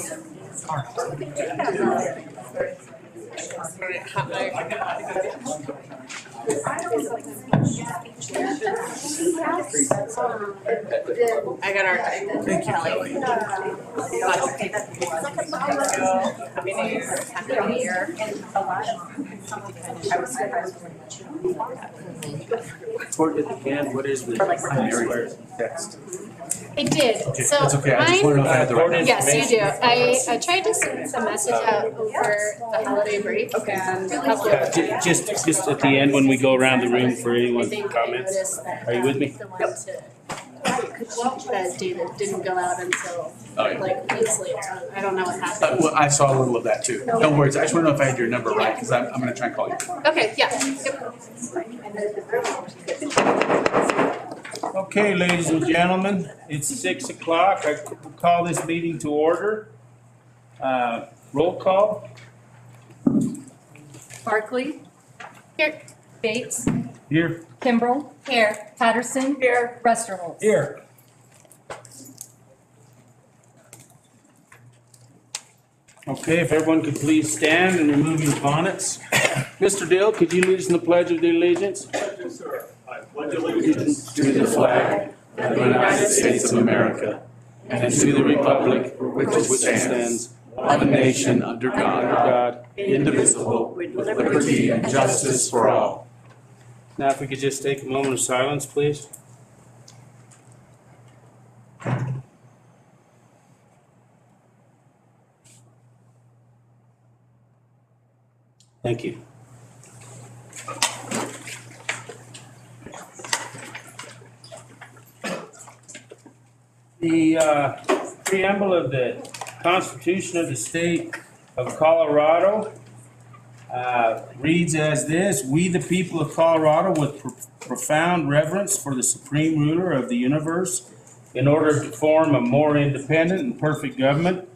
I got our. Thank you, Kelly. Happy New Year. Happy New Year. Toward at the end, what is the primary text? I did. Okay, So that's okay. I just want to know if I had the right. yes, you do. I tried to send some message out over the holiday break. Okay. And a couple of Just at the end when we go around the room for I anyone's think I comments. noticed that Are you with me? the ones that David didn't go out until Oh, yeah. like weeks later. I don't know what happened. Well, I saw a little of that too. No worries. I just want to know if I had your number right because I'm going to try and call you. Okay, yeah. Okay, ladies and gentlemen, it's 6 o'clock. I call this meeting to order. Roll call. Barkley. Here. Bates. Here. Kimbrell. Here. Patterson. Here. Westerholz. Here. Okay, if everyone could please stand and remove your bonnets. Mr. Dill, could you lead us in the Pledge of the Allegiance? Yes, sir. I pledge allegiance to the flag of the United States of America and to the republic for which it stands, one nation under God, indivisible, with liberty and justice for all. Now, if we could just take a moment of silence, please. Thank you. The preamble of the Constitution of the State of Colorado reads as this: "We, the people of Colorado, with profound reverence for the supreme ruler of the universe, in order to form a more independent and perfect government,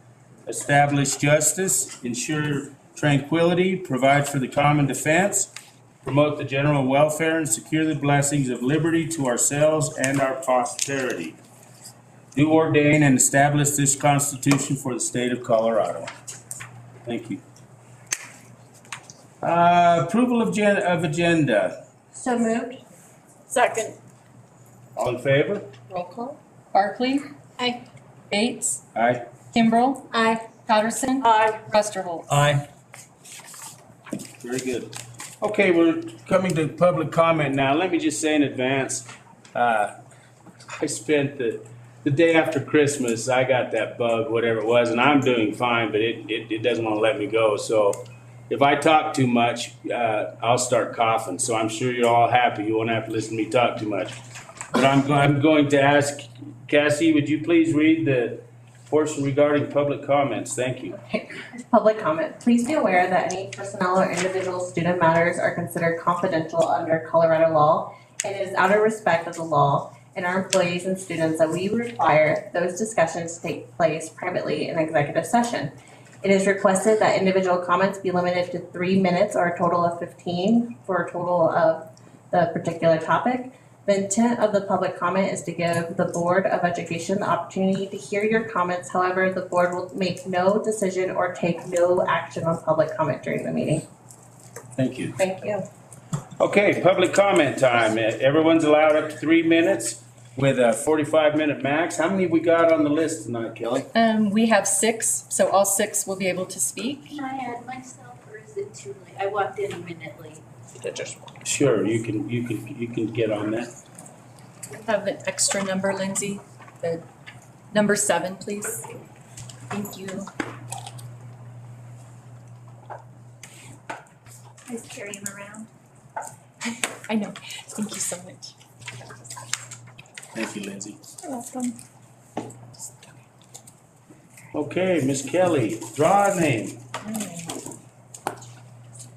establish justice, ensure tranquility, provide for the common defense, promote the general welfare, and secure the blessings of liberty to ourselves and our posterity, do ordain and establish this Constitution for the state of Colorado." Thank you. Approval of agenda. So moved. Second. All in favor? Roll call. Barkley. Aye. Bates. Aye. Kimbrell. Aye. Patterson. Aye. Westerholz. Aye. Very good. Okay, we're coming to public comment now. Let me just say in advance, I spent the day after Christmas, I got that bug, whatever it was, and I'm doing fine, but it doesn't want to let me go. So if I talk too much, I'll start coughing. So I'm sure you're all happy. You won't have to listen to me talk too much. But I'm going to ask Cassie, would you please read the portion regarding public comments? Thank you. Public comment. Please be aware that any personnel or individual student matters are considered confidential under Colorado law, and it is out of respect of the law and our employees and students that we require those discussions to take place privately in executive session. It is requested that individual comments be limited to 3 minutes or a total of 15 for a total of the particular topic. The intent of the public comment is to give the Board of Education the opportunity to hear your comments. However, the board will make no decision or take no action on public comment during the meeting. Thank you. Thank you. Okay, public comment time. Everyone's allowed up to 3 minutes with a 45-minute max. How many we got on the list tonight, Kelly? We have 6, so all 6 will be able to speak. Can I add myself, or is it too late? I walked in a minute late. Sure, you can get on that. Have an extra number, Lindsay. The number 7, please. Thank you. I just carry him around. I know. Thank you so much. Thank you, Lindsay. You're welcome. Okay, Miss Kelly, draw a name.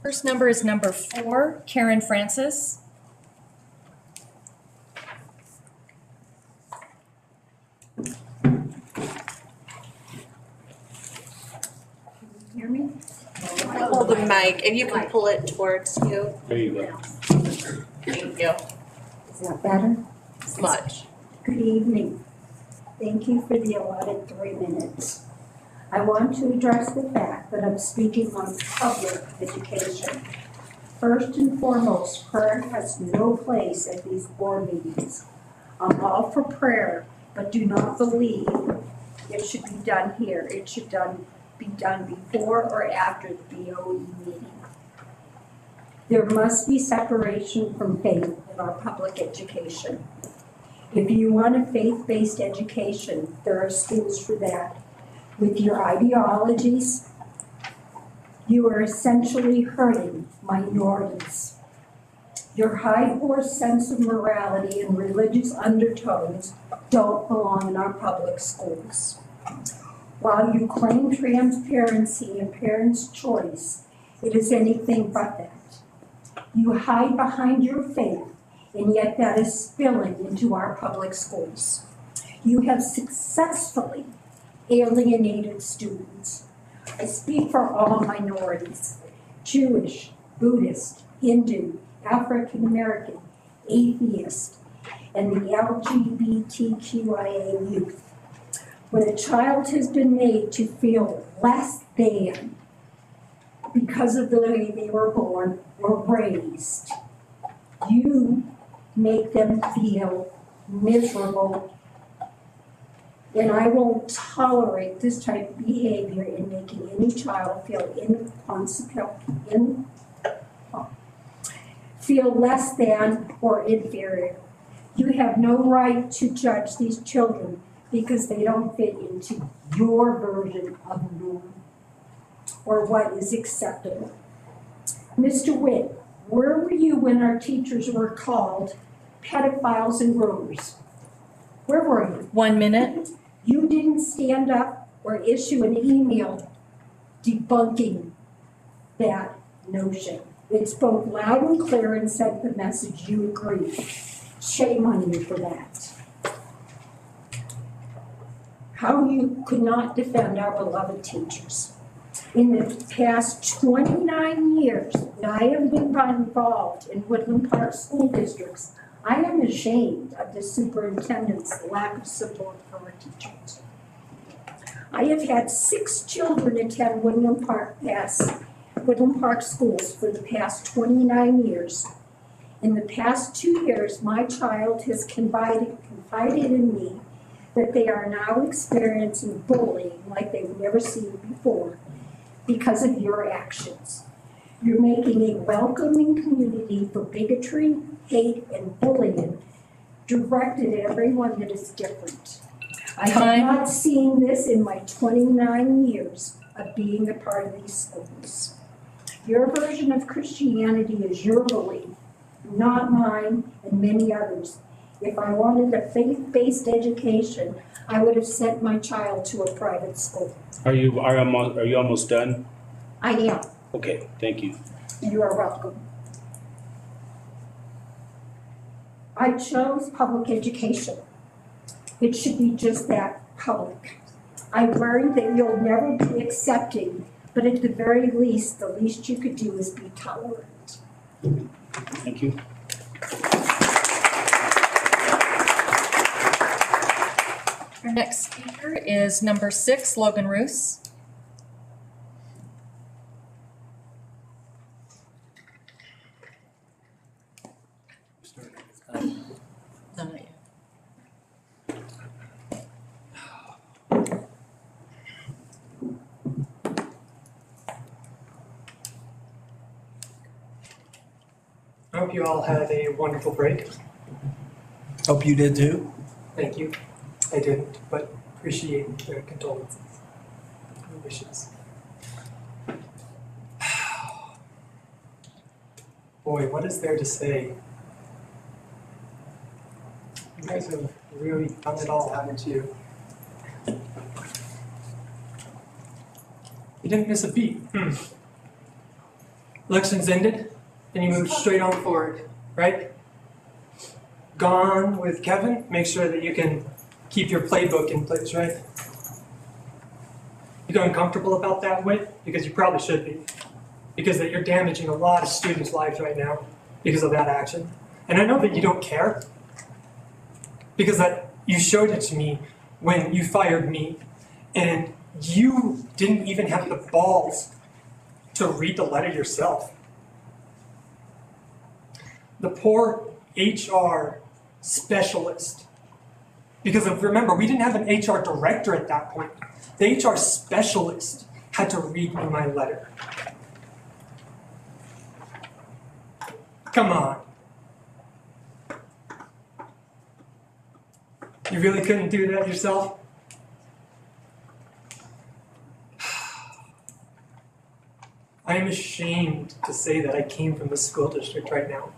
First number is number 4, Karen Francis. Hear me? Hold the mic, and you can pull it towards you. There you go. Thank you. Is that better? Much. Good evening. Thank you for the allotted 3 minutes. I want to address the fact that I'm speaking on public education. First and foremost, prayer has no place at these board meetings. I'm all for prayer, but do not believe it should be done here. It should be done before or after the BOE meeting. There must be separation from faith in our public education. If you want a faith-based education, there are schools for that. With your ideologies, you are essentially hurting minorities. Your high horse sense of morality and religious undertones don't belong in our public schools. While you claim transparency and parents' choice, it is anything but that. You hide behind your faith, and yet that is spilling into our public schools. You have successfully alienated students. I speak for all minorities, Jewish, Buddhist, Hindu, African American, atheist, and the LGBTQIA youth. When a child has been made to feel less than because of the way they were born or raised, you make them feel miserable. And I won't tolerate this type of behavior in making any child feel less than or inferior. You have no right to judge these children because they don't fit into your version of norm or what is acceptable. Mr. Witt, where were you when our teachers were called pedophiles and groomers? Where were you? 1 minute. You didn't stand up or issue an email debunking that notion. It spoke loud and clear and sent the message you agree. Shame on you for that. How you could not defend our beloved teachers. In the past 29 years that I have been involved in Woodland Park school districts, I am ashamed of the superintendent's lack of support for our teachers. I have had 6 children attend Woodland Park schools for the past 29 years. In the past 2 years, my child has confided in me that they are now experiencing bullying like they've never seen before because of your actions. You're making a welcoming community for bigotry, hate, and bullying directed at everyone that is different. I have not seen this in my 29 years of being a part of these schools. Your version of Christianity is your belief, not mine and many others. If I wanted a faith-based education, I would have sent my child to a private school. Are you almost done? I am. Okay, thank you. You are welcome. I chose public education. It should be just that, public. I worry that you'll never be accepting, but at the very least, the least you could do is be tolerant. Thank you. Our next speaker is number 6, Logan Roos. No, not yet. I hope you all had a wonderful break. Hope you did too. Thank you. I didn't, but appreciate the condolences and wishes. Boy, what is there to say? You guys have really done it all, haven't you? You didn't miss a beat. Elections ended, and you moved straight on forward, right? Gone with Kevin, make sure that you can keep your playbook in place, right? You uncomfortable about that, Whit? Because you probably should be. Because that you're damaging a lot of students' lives right now because of that action. And I know that you don't care. Because that you showed it to me when you fired me and You didn't even have the balls to read the letter yourself. The poor HR specialist, because remember, we didn't have an HR director at that point. The HR specialist had to read me my letter. Come on. You really couldn't do that yourself? I am ashamed to say that I came from the school district right now.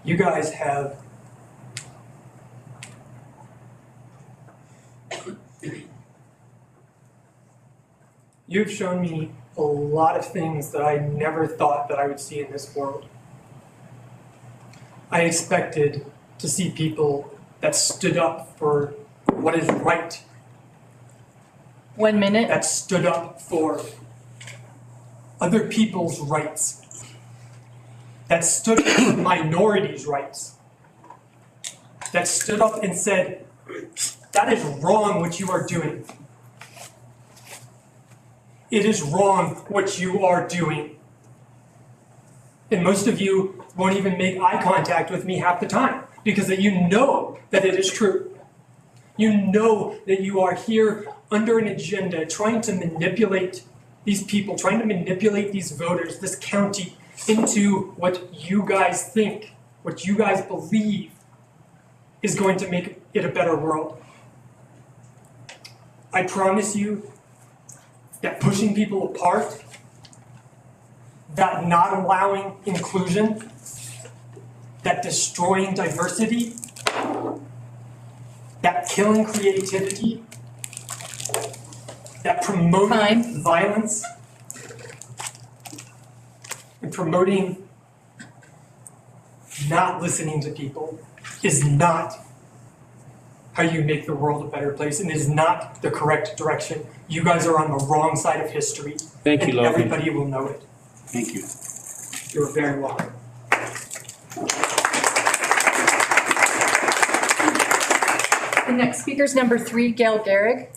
You guys have you've shown me a lot of things that I never thought that I would see in this world. I expected to see people that stood up for what is right, 1 minute. that stood up for other people's rights, that stood up for minorities' rights, that stood up and said, that is wrong what you are doing. It is wrong what you are doing. And most of you won't even make eye contact with me half the time because that you know that it is true. You know that you are here under an agenda trying to manipulate these people, trying to manipulate these voters, this county, into what you guys think, what you guys believe is going to make it a better world. I promise you that pushing people apart, that not allowing inclusion, that destroying diversity, that killing creativity, that promoting violence, and promoting not listening to people is not how you make the world a better place, and is not the correct direction. You guys are on the wrong side of history. Thank you, and Logan. everybody will know it. Thank you. You're very welcome. The next speaker is number 3, Gail Garrig.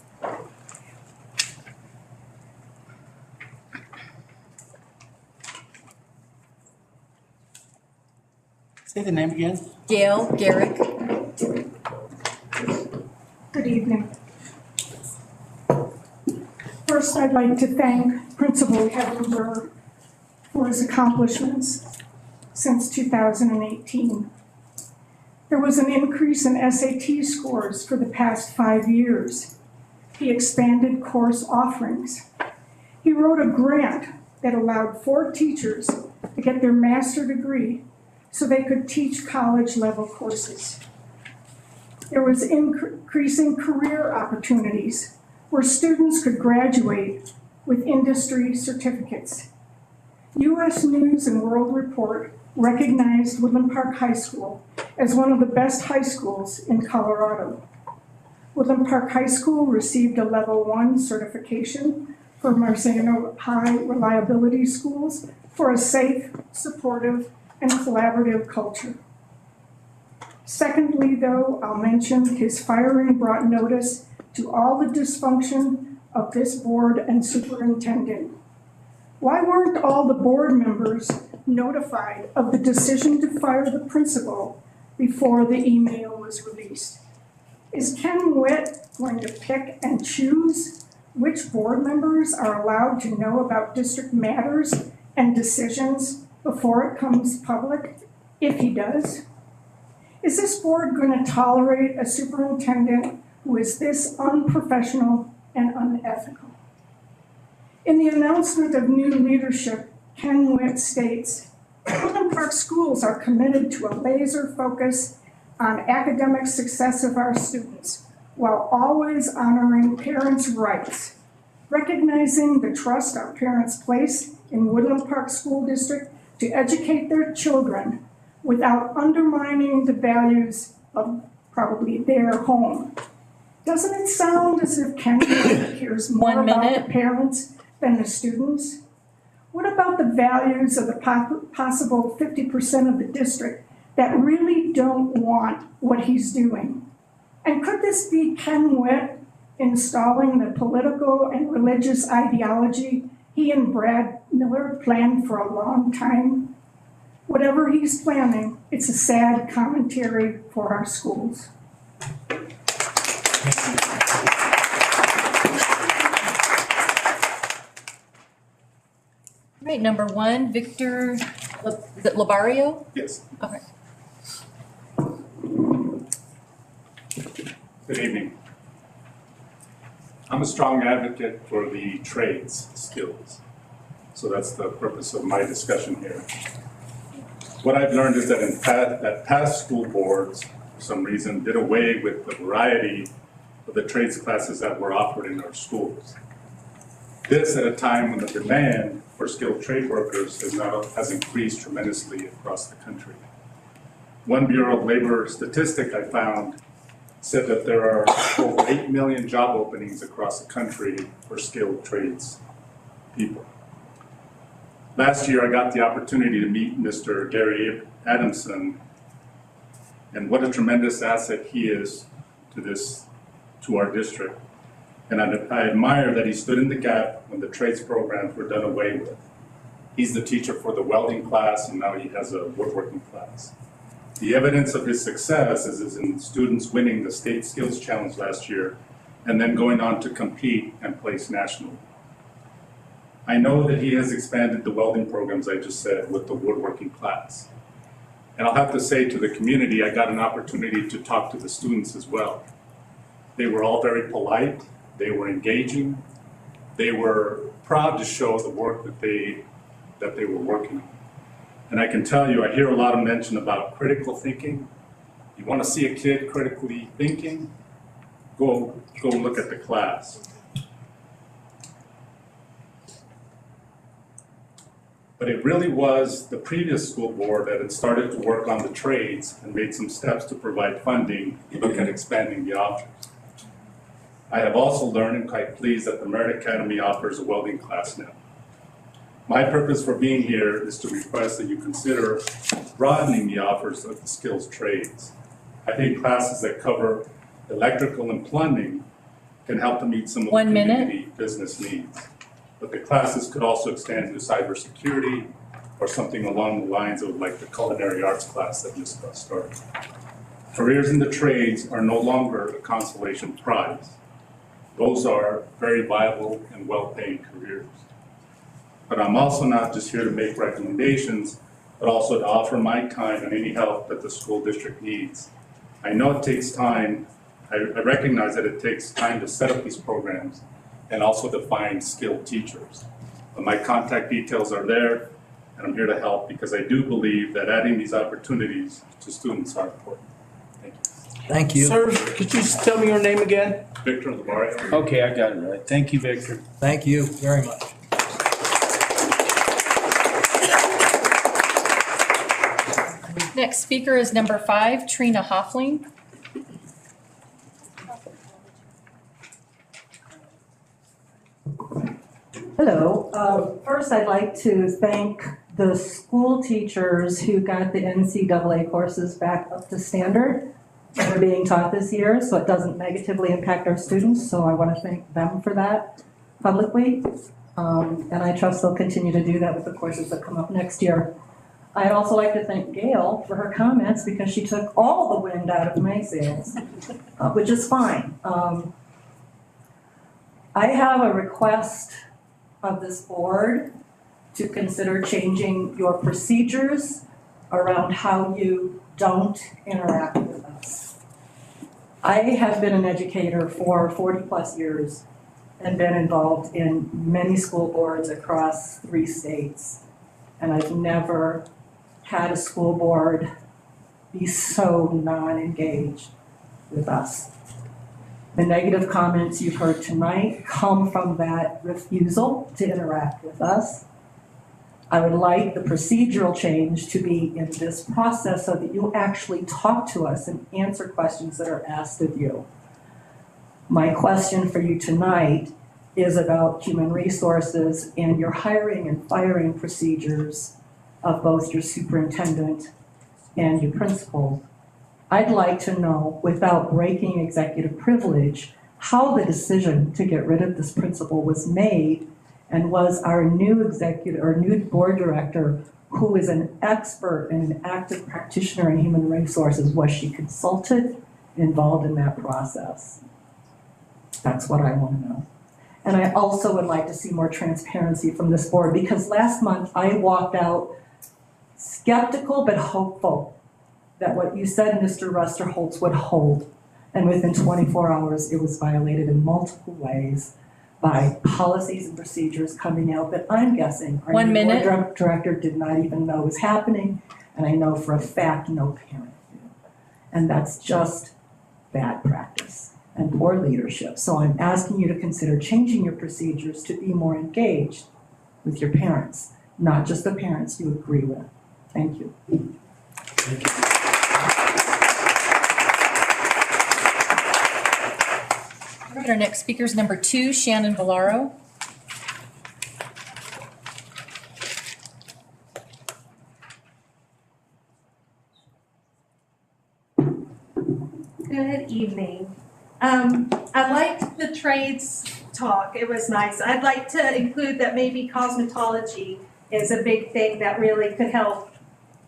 Say the name again. Gail Garrig. Good evening. First, I'd like to thank Principal Kevin Burr for his accomplishments since 2018. There was an increase in SAT scores for the past 5 years. He expanded course offerings. He wrote a grant that allowed 4 teachers to get their master's degree so they could teach college-level courses. There was increasing career opportunities where students could graduate with industry certificates. U.S. News and World Report recognized Woodland Park High School as one of the best high schools in Colorado. Woodland Park High School received a Level 1 certification for Marzano High Reliability Schools for a safe, supportive, and collaborative culture. Secondly, though, I'll mention his firing brought notice to all the dysfunction of this board and superintendent. Why weren't all the board members notified of the decision to fire the principal before the email was released? Is Ken Witt going to pick and choose which board members are allowed to know about district matters and decisions before it comes public, if he does? Is this board going to tolerate a superintendent who is this unprofessional and unethical? In the announcement of new leadership, Ken Witt states, Woodland Park Schools are committed to a laser focus on academic success of our students, while always honoring parents' rights, recognizing the trust our parents place in Woodland Park School District to educate their children without undermining the values of probably their home. Doesn't it sound as if Ken cares more 1 about minute. the parents than the students? What about the values of the possible 50% of the district that really don't want what he's doing? And could this be Ken Witt installing the political and religious ideology he and Brad Miller planned for a long time. Whatever he's planning, it's a sad commentary for our schools. All right, number 1, Victor, is it Labario? Yes. Okay. Good evening. I'm a strong advocate for the trades skills. So that's the purpose of my discussion here. What I've learned is that past school boards, for some reason, did away with the variety of the trades classes that were offered in our schools. This at a time when the demand for skilled trade workers has increased tremendously across the country. One Bureau of Labor statistic I found said that there are over 8 million job openings across the country for skilled trades people. Last year, I got the opportunity to meet Mr. Gary Adamson, and what a tremendous asset he is to our district. And I admire that he stood in the gap when the trades programs were done away with. He's the teacher for the welding class, and now he has a woodworking class. The evidence of his success is in students winning the State Skills Challenge last year, and then going on to compete and place nationally. I know that he has expanded the welding programs I just said with the woodworking class. And I'll have to say to the community, I got an opportunity to talk to the students as well. They were all very polite. They were engaging. They were proud to show the work that they were working on. And I can tell you, I hear a lot of mention about critical thinking. You want to see a kid critically thinking? Go look at the class. But it really was the previous school board that had started to work on the trades and made some steps to provide funding to look at expanding the offers. I have also learned and quite pleased that the Merit Academy offers a welding class now. My purpose for being here is to request that you consider broadening the offers of the skills trades. I think classes that cover electrical and plumbing can help to meet some of the 1 minute. community business needs. But the classes could also extend to cybersecurity or something along the lines of like the culinary arts class that just got started. Careers in the trades are no longer a consolation prize. Those are very viable and well-paying careers. But I'm also not just here to make recommendations, but also to offer my time and any help that the school district needs. I know it takes time. I recognize that it takes time to set up these programs and also to find skilled teachers. But my contact details are there, and I'm here to help because I do believe that adding these opportunities to students are important. Thank you. Thank you. Sir, could you just tell me your name again? Victor Labario. Okay, I got it right. Thank you, Victor. Thank you very much. Next speaker is number 5, Trina Hoffling. Hello. First, I'd like to thank the school teachers who got the NCAA courses back up to standard that are being taught this year, so it doesn't negatively impact our students. So I want to thank them for that publicly. And I trust they'll continue to do that with the courses that come up next year. I'd also like to thank Gail for her comments because she took all the wind out of my sails, which is fine. I have a request of this board to consider changing your procedures around how you don't interact with us. I have been an educator for 40 plus years and been involved in many school boards across 3 states. And I've never had a school board be so non-engaged with us. The negative comments you've heard tonight come from that refusal to interact with us. I would like the procedural change to be in this process so that you actually talk to us and answer questions that are asked of you. My question for you tonight is about human resources and your hiring and firing procedures of both your superintendent and your principal. I'd like to know, without breaking executive privilege, how the decision to get rid of this principal was made, and was our new executive, or new board director, who is an expert and an active practitioner in human resources, was she consulted, involved in that process? That's what I want to know. And I also would like to see more transparency from this board, because last month I walked out skeptical but hopeful that what you said, Mr. Rusterholz, would hold. And within 24 hours, it was violated in multiple ways by policies and procedures coming out that I'm guessing our 1 new board minute. director did not even know was happening. And I know for a fact no parent knew. And that's just bad practice and poor leadership. So I'm asking you to consider changing your procedures to be more engaged with your parents, not just the parents you agree with. Thank you. All right, our next speaker is number 2, Shannon Valaro. Good evening. I liked the trades talk. It was nice. I'd like to include that maybe cosmetology is a big thing that really could help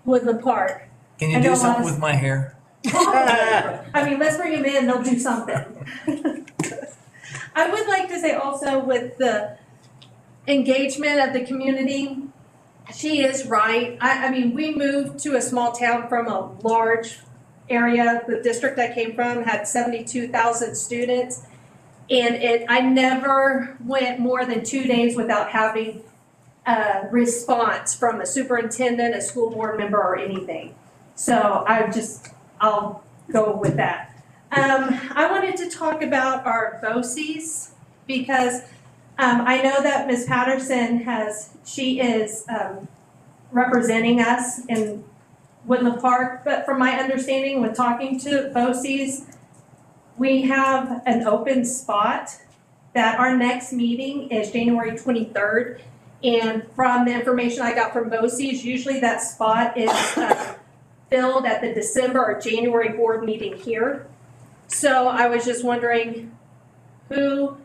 Woodland Park. Can I you know do a lot something of- with my hair? I mean, let's bring them in, they'll do something. I would like to say also with the engagement of the community, she is right. I mean, we moved to a small town from a large area. The district I came from had 72,000 students. And I never went more than 2 days without having a response from a superintendent, a school board member, or anything. So I'll go with that. I wanted to talk about our BOCES because I know that Ms. Patterson she is representing us in Woodland Park, but from my understanding with talking to BOCES, we have an open spot that our next meeting is January 23rd. And from the information I got from BOCES, usually that spot is filled at the December or January board meeting here. So I was just wondering who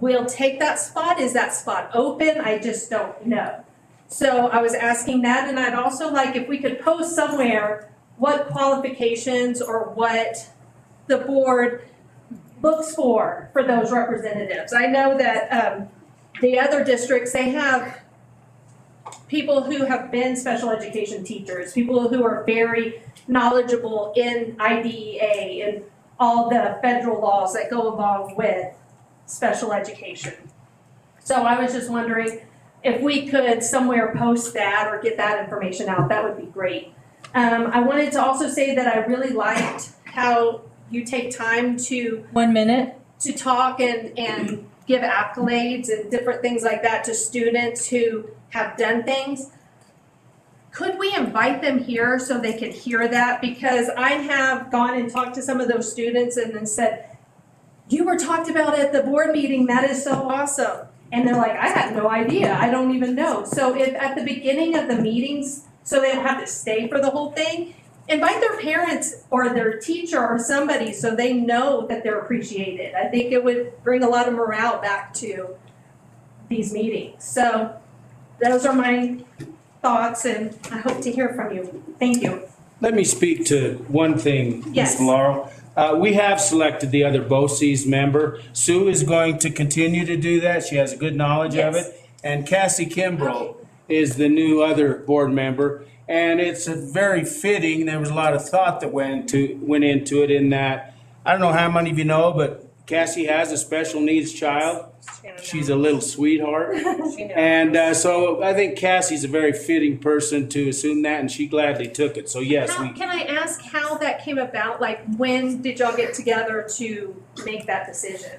will take that spot? Is that spot open? I just don't know. So I was asking that, and I'd also like if we could post somewhere what qualifications or what the board looks for those representatives. I know that the other districts, they have people who have been special education teachers, people who are very knowledgeable in IDEA and all the federal laws that go along with special education. So I was just wondering if we could somewhere post that or get that information out, that would be great. I wanted to also say that I really liked how you take time to 1 minute. to talk and give accolades and different things like that to students who have done things. Could we invite them here so they can hear that? Because I have gone and talked to some of those students and then said, you were talked about at the board meeting, that is so awesome. And they're like, I had no idea, I don't even know. So if at the beginning of the meetings, so they don't have to stay for the whole thing, invite their parents or their teacher or somebody so they know that they're appreciated. I think it would bring a lot of morale back to these meetings. So those are my thoughts and I hope to hear from you. Thank you. Let me speak to one thing, Yes. Ms. Valaro. We have selected the other BOCES member. Sue is going to continue to do that. She has a good knowledge of Yes. it. And Cassie Kimbrough is the new other board member. And it's a very fitting, there was a lot of thought that went into it in that, I don't know how many of you know, but Cassie has a special needs child. She's a little sweetheart. And so I think Cassie's a very fitting person to assume that, and she gladly took it. So yes, Can I ask how that came about? Like, when did y'all get together to make that decision?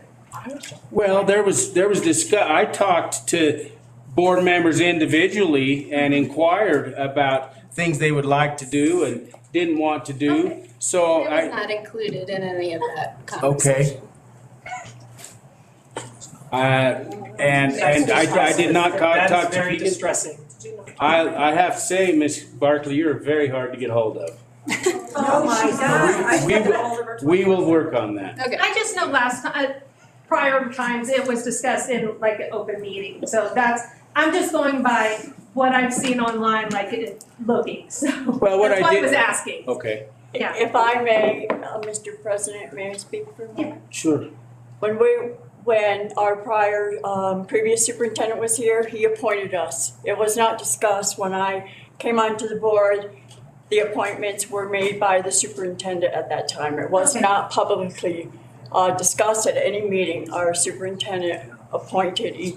well, there was I talked to board members individually and inquired about things they would like to do and didn't want to do. So It was not included in any of that okay. conversation. And I did not talk That's to very people. distressing. I have to say, Ms. Barkley, you're very hard to get hold of. Oh my God. We will work on that. I just know last time, prior times it was discussed in like an open meeting. So I'm just going by what I've seen online, like looking, so Well, what that's I why I did- was asking. Okay, Yeah. If I may, Mr. President, may I speak for a moment? sure. When our previous superintendent was here, he appointed us. It was not discussed when I came onto the board. The appointments were made by the superintendent at that time. It was not publicly discussed at any meeting. Our superintendent appointed each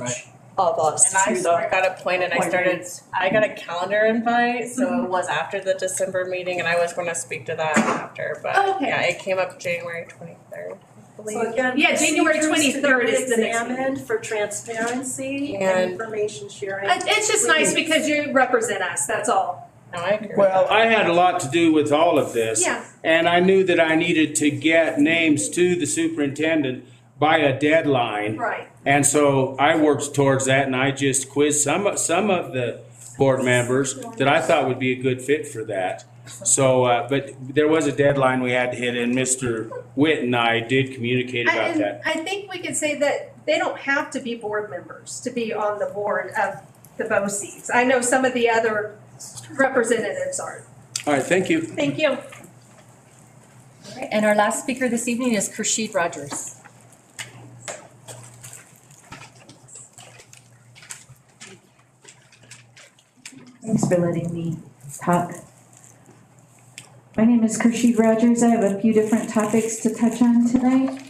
of us And I to sort of the. got appointed, I got a calendar invite, so it was after the December meeting, and I was gonna speak to that after, but Okay. yeah, it came up January 23rd, I believe. So again, Yeah, January procedures to 23rd be is the next meeting. examined for transparency and And- information sharing. It's just nice because you represent us, that's all. No, I agree. Well, I had a lot to do with all of this. Yeah. And I knew that I needed to get names to the superintendent by a deadline. Right. And so I worked towards that, and I just quizzed some of the board members that I thought would be a good fit for that. So, but there was a deadline we had to hit, and Mr. Witt and I did communicate about And that. I think we could say that they don't have to be board members to be on the board of the BOCES. I know some of the other representatives are. All right, thank you. Thank you. And our last speaker this evening is Kersheed Rogers. Thanks for letting me talk. My name is Kersheed Rogers. I have a few different topics to touch on tonight.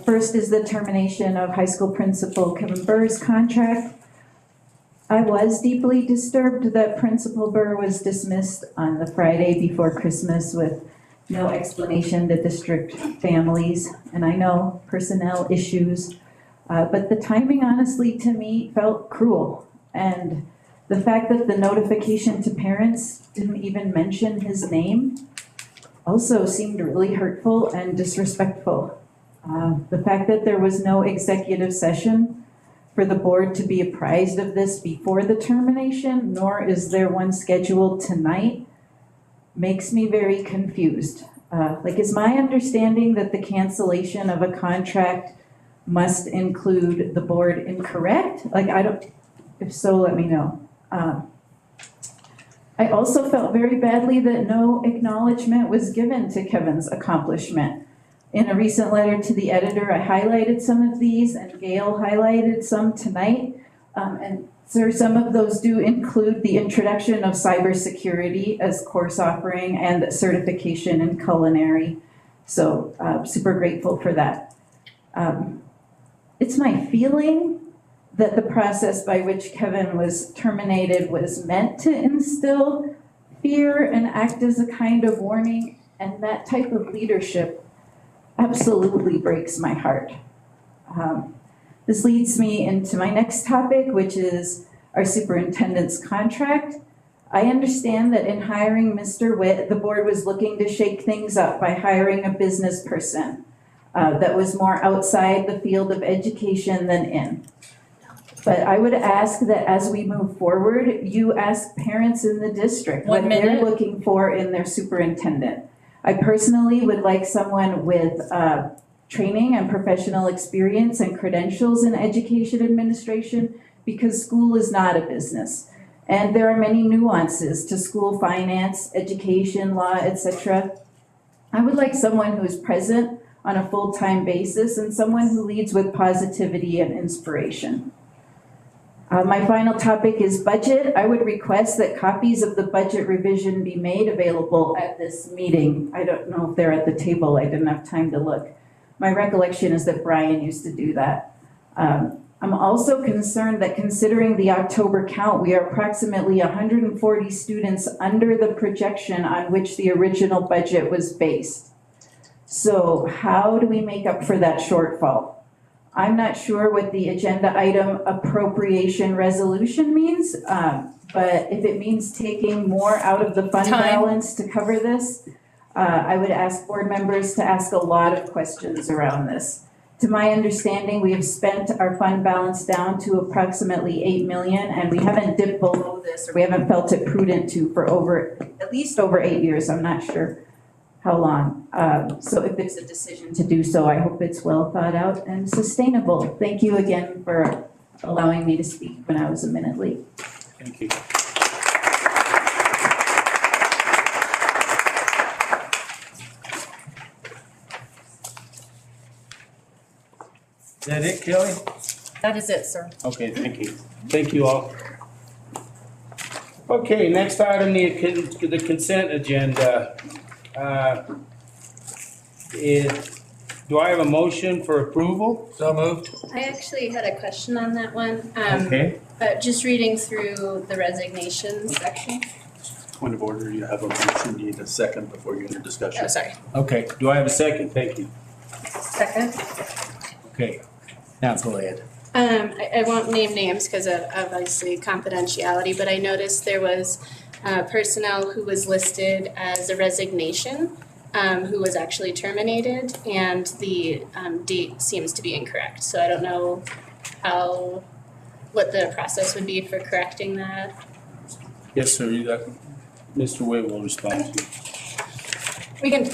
First is the termination of high school principal Kevin Burr's contract. I was deeply disturbed that Principal Burr was dismissed on the Friday before Christmas with no explanation to district families. And I know personnel issues, but the timing honestly to me felt cruel. And the fact that the notification to parents didn't even mention his name also seemed really hurtful and disrespectful. The fact that there was no executive session for the board to be apprised of this before the termination, nor is there one scheduled tonight, makes me very confused. Is my understanding that the cancellation of a contract must include the board incorrect? If so, let me know. I also felt very badly that no acknowledgement was given to Kevin's accomplishment. In a recent letter to the editor, I highlighted some of these, and Gail highlighted some tonight. And so some of those do include the introduction of cybersecurity as course offering and certification in culinary. So super grateful for that. It's my feeling that the process by which Kevin was terminated was meant to instill fear and act as a kind of warning, and that type of leadership absolutely breaks my heart. This leads me into my next topic, which is our superintendent's contract. I understand that in hiring Mr. Witt, the board was looking to shake things up by hiring a business person that was more outside the field of education than in. But I would ask that as we move forward, you ask parents in the district what they're looking for in their superintendent. I personally would like someone with training and professional experience and credentials in education administration, because school is not a business. And there are many nuances to school finance, education, law, etc. I would like someone who is present on a full-time basis and someone who leads with positivity and inspiration. My final topic is budget. I would request that copies of the budget revision be made available at this meeting. I don't know if they're at the table. I didn't have time to look. My recollection is that Brian used to do that. I'm also concerned that considering the October count, we are approximately 140 students under the projection on which the original budget was based. So how do we make up for that shortfall? I'm not sure what the agenda item appropriation resolution means, but if it means taking more out of the fund balance to cover this, I would ask board members to ask a lot of questions around this. To my understanding, we have spent our fund balance down to approximately 8 million, and we haven't dipped below this, or we haven't felt it prudent to for at least over 8 years. I'm not sure how long. So if it's a decision to do so, I hope it's well thought out and sustainable. Thank you again for allowing me to speak when I was a minute late. Thank you. Is that it, Kelly? That is it, sir. Okay, thank you. Thank you all. Okay, next item, the consent agenda. Do I have a motion for approval? So moved. I actually had a question on that one. Okay. Just reading through the resignation section. Point of order, you have a motion, you need a second before you enter discussion. Oh, sorry. Okay, do I have a second? Thank you. Second. Okay, now go ahead. I won't name names because of obviously confidentiality, but I noticed there was personnel who was listed as a resignation, who was actually terminated, and the date seems to be incorrect. So I don't know what the process would be for correcting that. Yes, sir, Mr. Witt will respond to you. We can,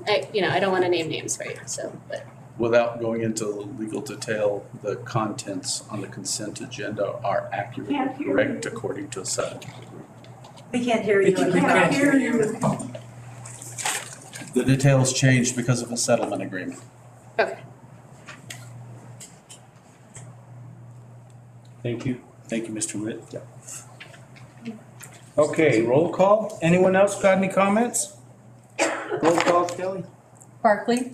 I don't want to name names for you, so, but. Without going into legal detail, the contents on the consent agenda are accurate and correct according to a settlement agreement. We can't hear you. We can't hear you. The details changed because of a settlement agreement. Okay. Thank you. Thank you, Mr. Witt. Okay, roll call. Anyone else got any comments? Roll call, Kelly? Barkley?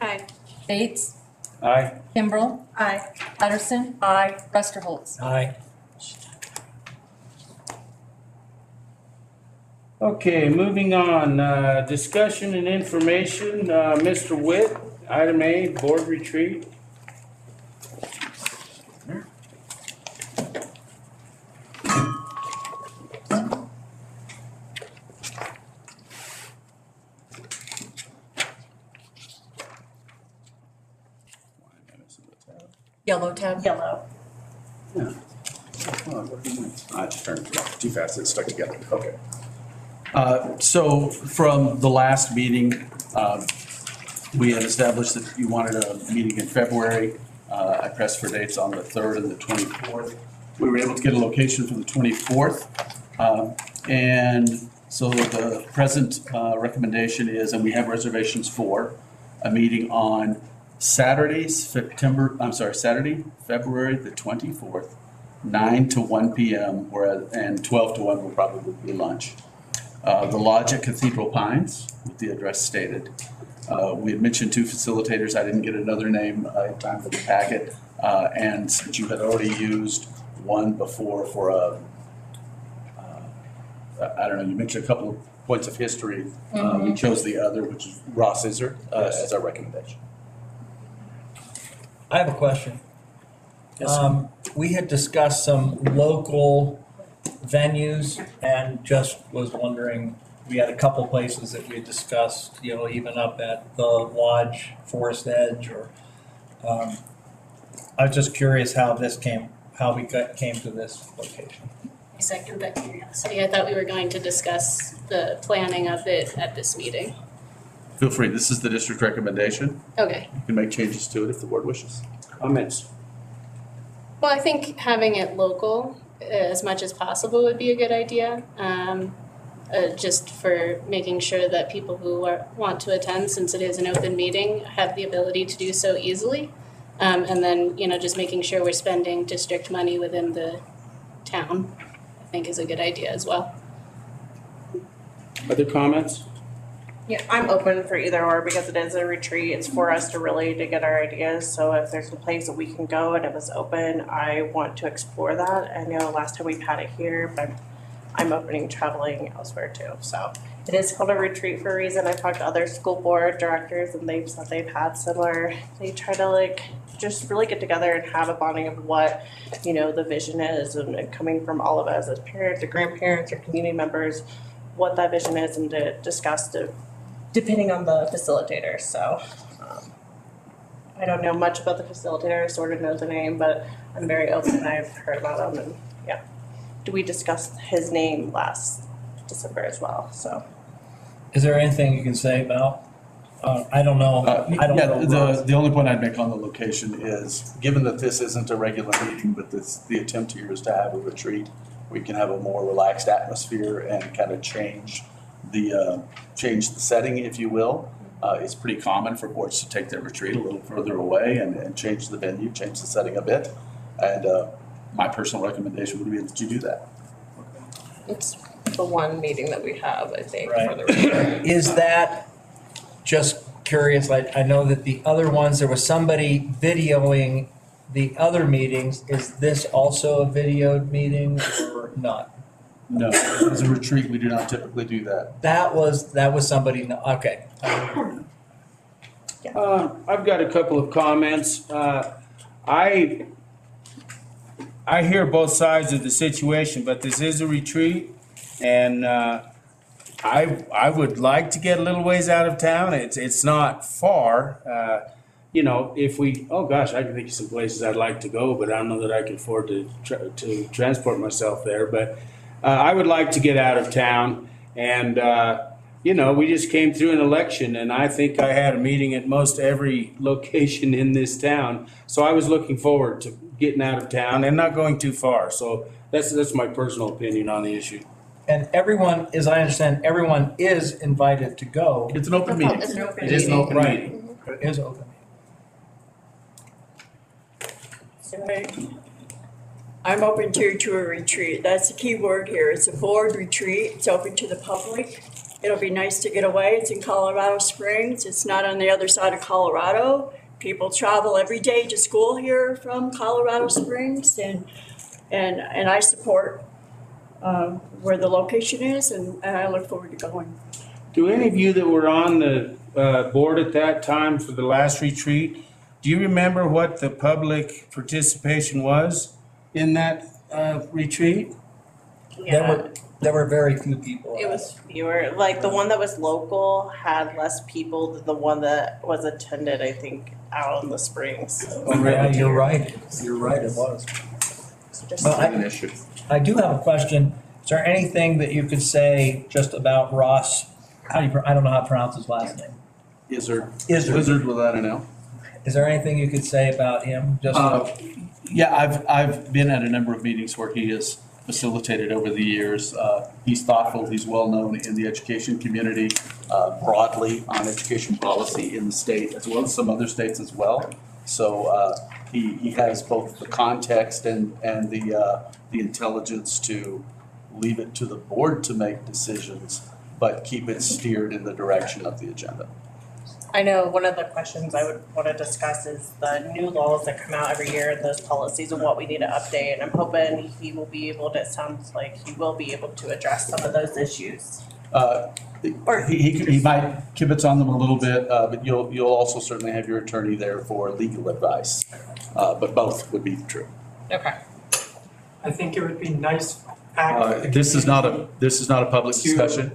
Aye. Bates? Aye. Kimbrell? Aye. Patterson? Aye. Rusterholz? Aye. Okay, moving on, discussion and information, Mr. Witt, item A, board retreat. Yellow tab? Yellow. Yeah. I just turned it off too fast, it stuck together, okay. So from the last meeting, we had established that you wanted a meeting in February. I pressed for dates on the 3rd and the 24th. We were able to get a location for the 24th. And so the present recommendation is, and we have reservations for, a meeting on Saturday, February the 24th, 9 to 1 p.m., and 12 to 1 will probably be lunch. The Lodge at Cathedral Pines, with the address stated. We had mentioned 2 facilitators. I didn't get another name in time for the packet. And since you had already used one before for you mentioned a couple of points of history. We chose the other, which is Ross Izzard, as our recommendation. I have a question. We had discussed some local venues and just was wondering, we had a couple places that we had discussed, even up at the Lodge, Forest Edge, or I was just curious how we came to this location. I second that curiosity. I thought we were going to discuss the planning of it at this meeting. Feel free, this is the district recommendation. Okay. You can make changes to it if the board wishes. Comments? Well, I think having it local as much as possible would be a good idea. Just for making sure that people who want to attend, since it is an open meeting, have the ability to do so easily. And then, just making sure we're spending district money within the town, I think is a good idea as well. Other comments? Yeah, I'm open for either or because it is a retreat. It's for us to get our ideas. So if there's a place that we can go and it was open, I want to explore that. I know last time we've had it here, but I'm opening traveling elsewhere too. So it is called a retreat for a reason. I've talked to other school board directors and they've said they've had similar. They try to just really get together and have a bonding of what, the vision is, and coming from all of us as parents or grandparents or community members, what that vision is, and to discuss depending on the facilitator. So I don't know much about the facilitator. I sort of know the name, but I'm very open. I've heard about him, and yeah. We discussed his name last December as well. So Is there anything you can say about, I don't know, I don't know. The only point I'd make on the location is, given that this isn't a regular meeting, but the attempt here is to have a retreat, we can have a more relaxed atmosphere and kind of change the setting, if you will. It's pretty common for boards to take their retreat a little further away and change the venue, change the setting a bit. And my personal recommendation would be that you do that. It's the one meeting that we have, I think, Right. for the retreat. Is that, just curious, like, I know that the other ones, there was somebody videoing the other meetings. Is this also a videoed meeting or not? No, as a retreat, we do not typically do that. That was somebody, okay. I've got a couple of comments. I hear both sides of the situation, but this is a retreat, and I would like to get a little ways out of town. It's not far. If we, oh gosh, I can think of some places I'd like to go, but I don't know that I can afford to transport myself there. But I would like to get out of town, and we just came through an election, and I think I had a meeting at most every location in this town. So I was looking forward to getting out of town and not going too far. So that's my personal opinion on the issue. And everyone, as I understand, everyone is invited to go. It's an open meeting. It's an open It is an open Right. meeting. It is open. I'm open to a retreat. That's the key word here. It's a board retreat. It's open to the public. It'll be nice to get away. It's in Colorado Springs. It's not on the other side of Colorado. People travel every day to school here from Colorado Springs, and I support where the location is, and I look forward to going. Do any of you that were on the board at that time for the last retreat, do you remember what the public participation was in that retreat? Yeah, There were very few people. it was fewer. Like the one that was local had less people than the one that was attended, I think, out in the Springs. Yeah, you're right. You're right, it was. Just Well, An issue. I do have a question. Is there anything that you could say just about Ross? I don't know how to pronounce his last name. Izzard. Izzard. Izzard without an L. Is there anything you could say about him? Just Yeah, I've been at a number of meetings where he has facilitated over the years. He's thoughtful, he's well-known in the education community, broadly on education policy in the state, as well as some other states as well. So he has both the context and the intelligence to leave it to the board to make decisions, but keep it steered in the direction of the agenda. I know one of the questions I would want to discuss is the new laws that come out every year and those policies and what we need to update. And I'm hoping he will be able to, it sounds like he will be able to address some of those issues. He might kibitz on them a little bit, but you'll also certainly have your attorney there for legal advice. But both would be true. Okay. I think it would be nice. This is not a public discussion.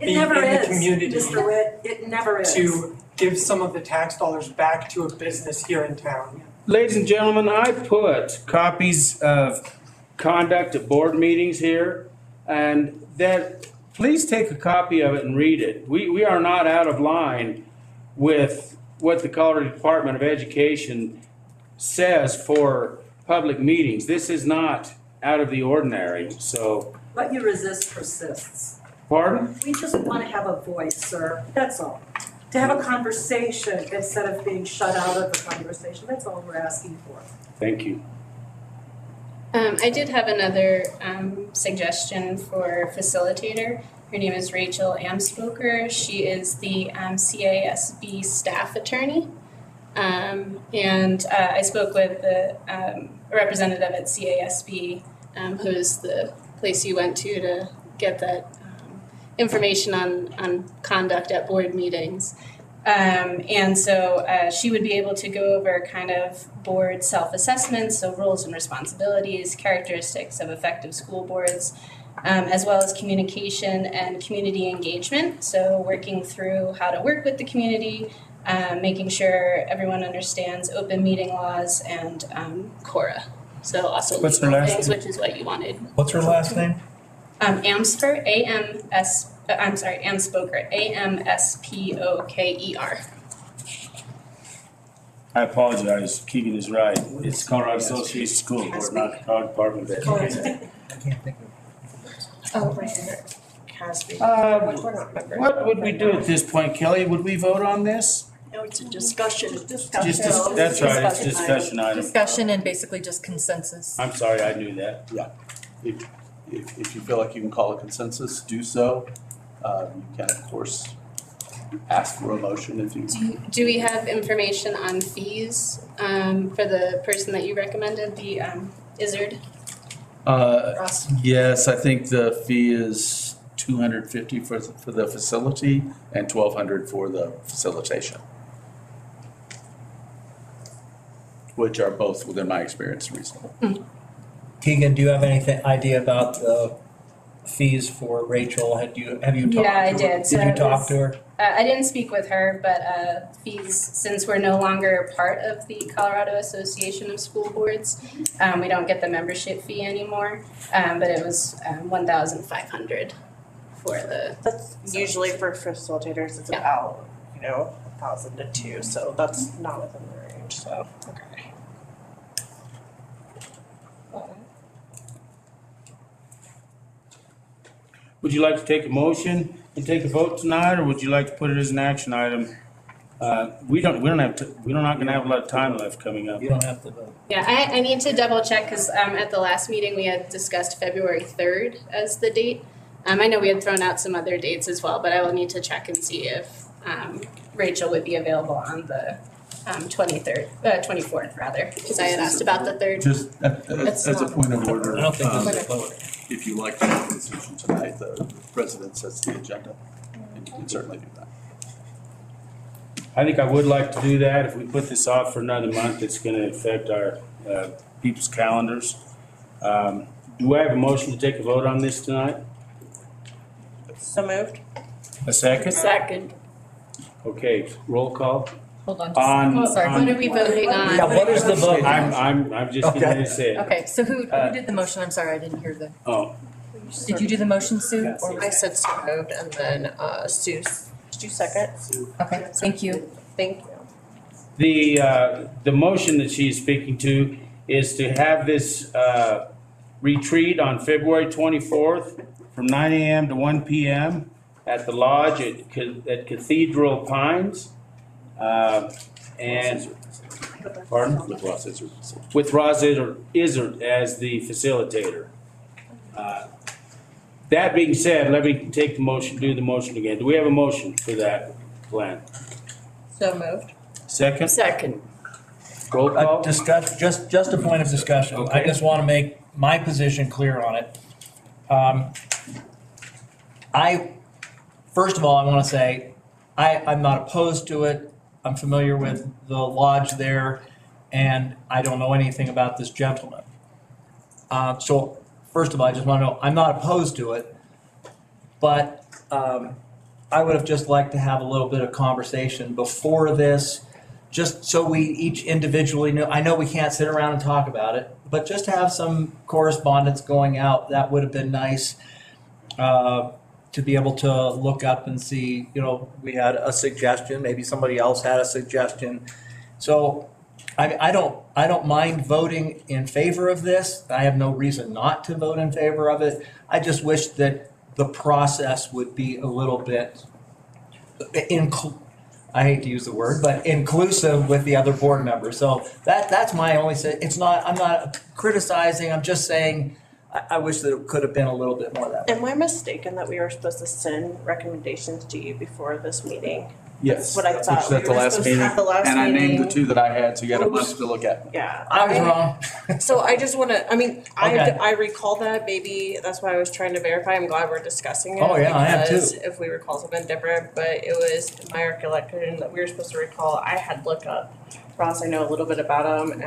It never in the is, community Mr. Witt, it never is. to give some of the tax dollars back to a business here in town. Ladies and gentlemen, I put copies of conduct at board meetings here, and that, please take a copy of it and read it. We are not out of line with what the Colorado Department of Education says for public meetings. This is not out of the ordinary, so. What you resist persists. Pardon? We just want to have a voice, sir, that's all. To have a conversation instead of being shut out of the conversation, that's all we're asking for. Thank you. I did have another suggestion for facilitator. Her name is Rachel Amspoker. She is the CASB staff attorney. And I spoke with the representative at CASB, who's the place you went to get that information on conduct at board meetings. And so she would be able to go over kind of board self-assessments, so roles and responsibilities, characteristics of effective school boards, as well as communication and community engagement. So working through how to work with the community, making sure everyone understands open meeting laws and CORA. So also What's her legal last things, name? which is what you wanted. what's her last name? Amsper, A-M-S, Amspoker, Amspoker. I apologize, Keegan is right. It's Colorado Association School Board, not the Colorado Department of Education. Oh, right there. Casby. What would we do at this point, Kelly? Would we vote on this? No, it's a discussion. That's right, it's a discussion item. Discussion and basically just consensus. I'm sorry, I knew that. Yeah. If you feel like you can call a consensus, do so. You can, of course, ask for a motion if you. Do we have information on fees for the person that you recommended, the Izzard? Ross? Yes, I think the fee is $250 for the facility and $1,200 for the facilitation, which are both, within my experience, reasonable. Keegan, do you have anything, idea about the fees for Rachel? Have you talked to her? Yeah, I did. Did you talk to her? I didn't speak with her, but fees, since we're no longer part of the Colorado Association of School Boards, we don't get the membership fee anymore. But it was $1,500 for the. That's usually for facilitators, it's about, $1,000 to $2,000, so that's not within the range, so, okay. Would you like to take a motion and take a vote tonight, or would you like to put it as an action item? We're not gonna have a lot of time left coming up. You don't have to vote. Yeah, I need to double check because at the last meeting we had discussed February 3rd as the date. I know we had thrown out some other dates as well, but I will need to check and see if Rachel would be available on the 24th rather, because I had asked about the 3rd. Just as a point of order, I don't think there's a vote. if you like to make a decision tonight, the president sets the agenda, and you can certainly do that. I think I would like to do that. If we put this off for another month, it's gonna affect our people's calendars. Do I have a motion to take a vote on this tonight? So moved. A second? Second. Okay, roll call. Hold on. What are we voting on? Yeah, what is the vote? I'm just getting ready to say it. Okay, so who did the motion? I'm sorry, I didn't hear the. Oh, Did you do the motion, Sue? Or was I said so moved, and then Sue, did you second? Okay, thank you. Thank you. the motion that she's speaking to is to have this retreat on February 24th from 9 a.m. to 1 p.m. at the lodge at Cathedral Pines. And, pardon? With Ross Izzard. With Ross Izzard as the facilitator. That being said, let me take the motion, do the motion again. Do we have a motion for that plan? So moved. Second? Second. Roll call? Discuss, just a point of discussion. I Okay. just want to make my position clear on it. First of all, I want to say, I'm not opposed to it. I'm familiar with the lodge there, and I don't know anything about this gentleman. So first of all, I just want to know, I'm not opposed to it, but I would have just liked to have a little bit of conversation before this, just so we each individually know. I know we can't sit around and talk about it, but just to have some correspondence going out, that would have been nice. To be able to look up and see, we had a suggestion, maybe somebody else had a suggestion. So I don't mind voting in favor of this. I have no reason not to vote in favor of it. I just wish that the process would be a little bit I hate to use the word, but inclusive with the other board members. So that's my only I'm not criticizing, I'm just saying I wish that it could have been a little bit more that way. Am I mistaken that we were supposed to send recommendations to you before this meeting? Yes. What I Which thought. was at We the were last supposed to meeting, have the last and I named the meeting. two that I had, so you had a month to look at. Yeah. I was wrong. So I just wanna, Okay. I recall that, maybe that's why I was trying to verify, I'm glad we're discussing it. Oh, yeah, I am too. Because if we recall something different, but it was my recollection that we were supposed to recall, I had looked up Ross, I know a little bit about him,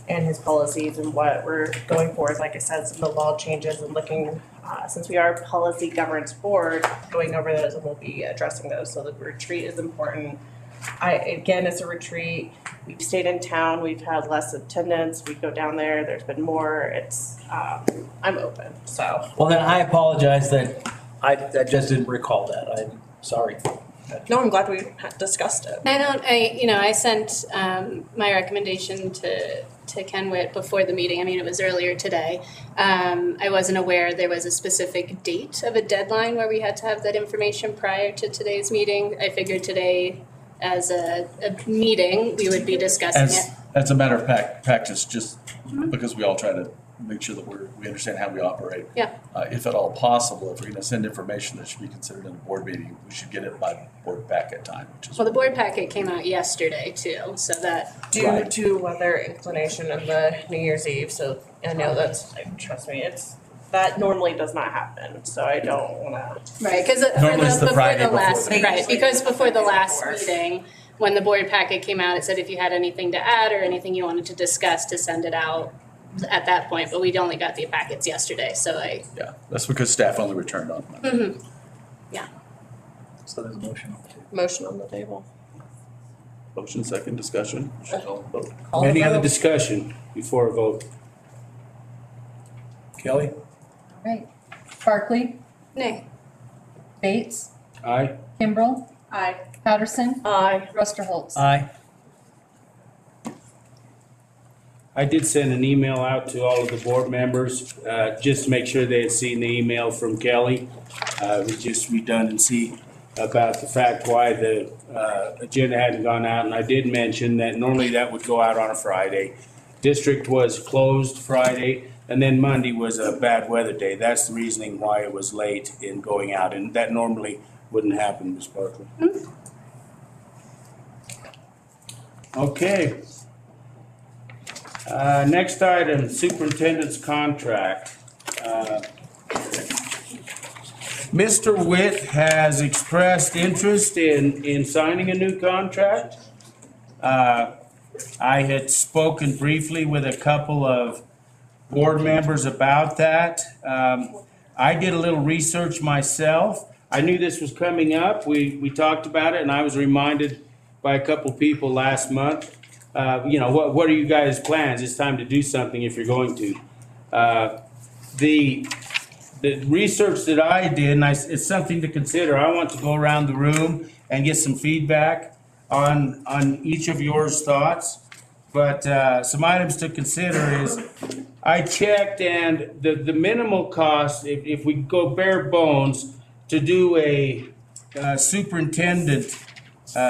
and his policies and what we're going for, like I said, some of the law changes and looking, since we are a policy governance board, going over those and we'll be addressing those, so the retreat is important. Again, it's a retreat, we've stayed in town, we've had less attendance, we go down there's been more, I'm open, so. Well, then I apologize that I just didn't recall that. I'm sorry. No, I'm glad we had discussed it. I sent my recommendation to Ken Witt before the meeting. I mean, it was earlier today. I wasn't aware there was a specific date of a deadline where we had to have that information prior to today's meeting. I figured today, as a meeting, we would be discussing it. As a matter of practice, just because we all try to make sure that we understand how we operate. Yeah. If at all possible, if we're gonna send information that should be considered in a board meeting, we should get it by board packet time, which is. Well, the board packet came out yesterday too, so that. Due to weather inclination and the New Year's Eve, so I know trust me, that normally does not happen, so I don't wanna. Right, because before the last meeting, when the board packet came out, it said if you had anything to add or anything you wanted to discuss, to send it out at that point, but we'd only got the packets yesterday, so Yeah, that's because staff only returned on Monday. Mhm. Yeah. So there's a motion. Motion on the table. Motion, second, discussion. Should all vote. Any other discussion before a vote? Kelly? All right. Barkley? Nay. Bates? Aye. Kimbrell? Aye. Patterson? Aye. Rusterholz? Aye. I did send an email out to all of the board members, just to make sure they had seen the email from Kelly. It was just redundancy about the fact why the agenda hadn't gone out, and I did mention that normally that would go out on a Friday. District was closed Friday, and then Monday was a bad weather day. That's the reasoning why it was late in going out, and that normally wouldn't happen, Ms. Barkley. Okay. Next item, superintendent's contract. Mr. Witt has expressed interest in signing a new contract. I had spoken briefly with a couple of board members about that. I did a little research myself. I knew this was coming up. We talked about it, and I was reminded by a couple people last month. What are you guys' plans? It's time to do something if you're going to. The research that I did, and it's something to consider. I want to go around the room and get some feedback on each of yours thoughts. But some items to consider is, I checked, and the minimal cost, if we go bare bones, to do a superintendent